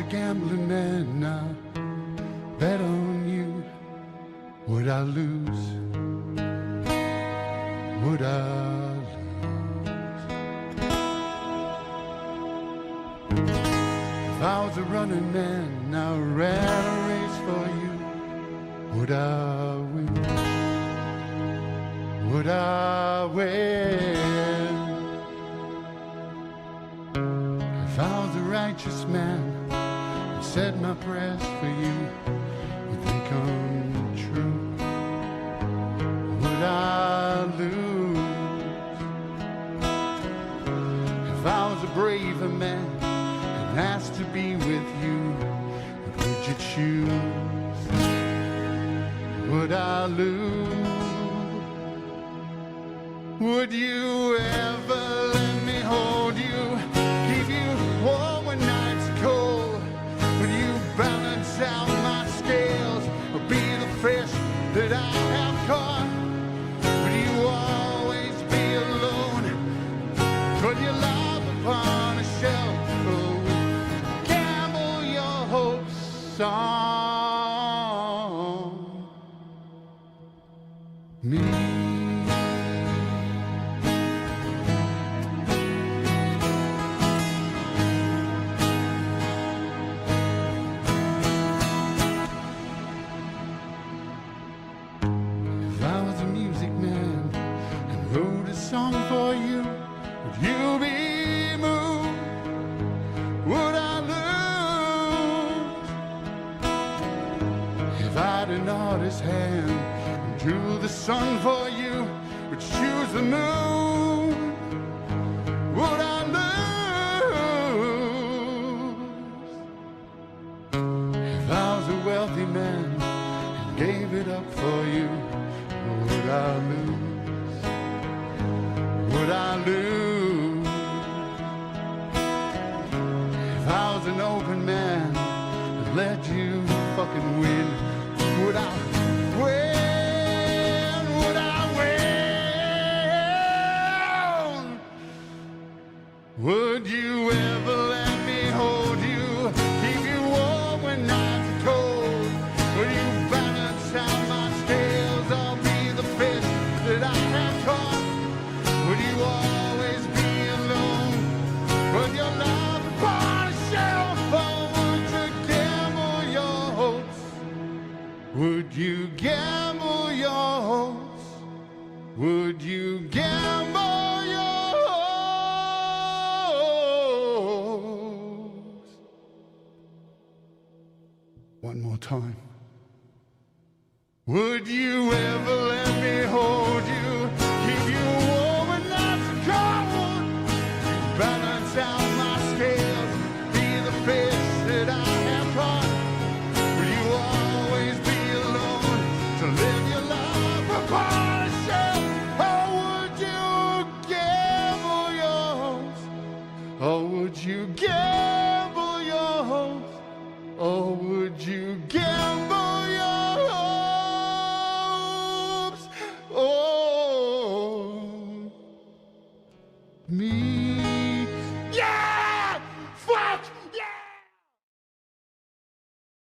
Gambling man, now bet on you. Would I lose? Would I lose? If I was a running man, now ran a race for you. Would I win? Would I win? If I was a righteous man, said my prayers for you, would they come true? Would I lose? If I was a braver man and asked to be with you, what would you choose? Would I lose? Would you ever let me hold you, give you warm when nights cold? Balance out my scales, or be the fish that I this song for you, would you be moved? Would I lose if I'd an artist's hand and drew the sun for you, would choose the moon? Would I lose if I was a wealthy man and gave it up for you? Would I lose? Would I lose if I was an open man and let you fucking win? Would I win? Would I win? Would you ever let me hold you, keep you warm when nights are cold? Would you balance out my scales? I'll be the fish that I have caught. Would you always be alone? Put your love upon a shelf, or would you gamble your hopes? Would you gamble your hopes? Would you gamble your hopes? One more time. Would you ever let me hold you, keep you warm when nights are cold? Balance out my scales, be the fish that I have caught. Will you always be alone to live your life upon a shelf? Or would you gamble your hopes? Or would you gamble your hopes? Or would you gamble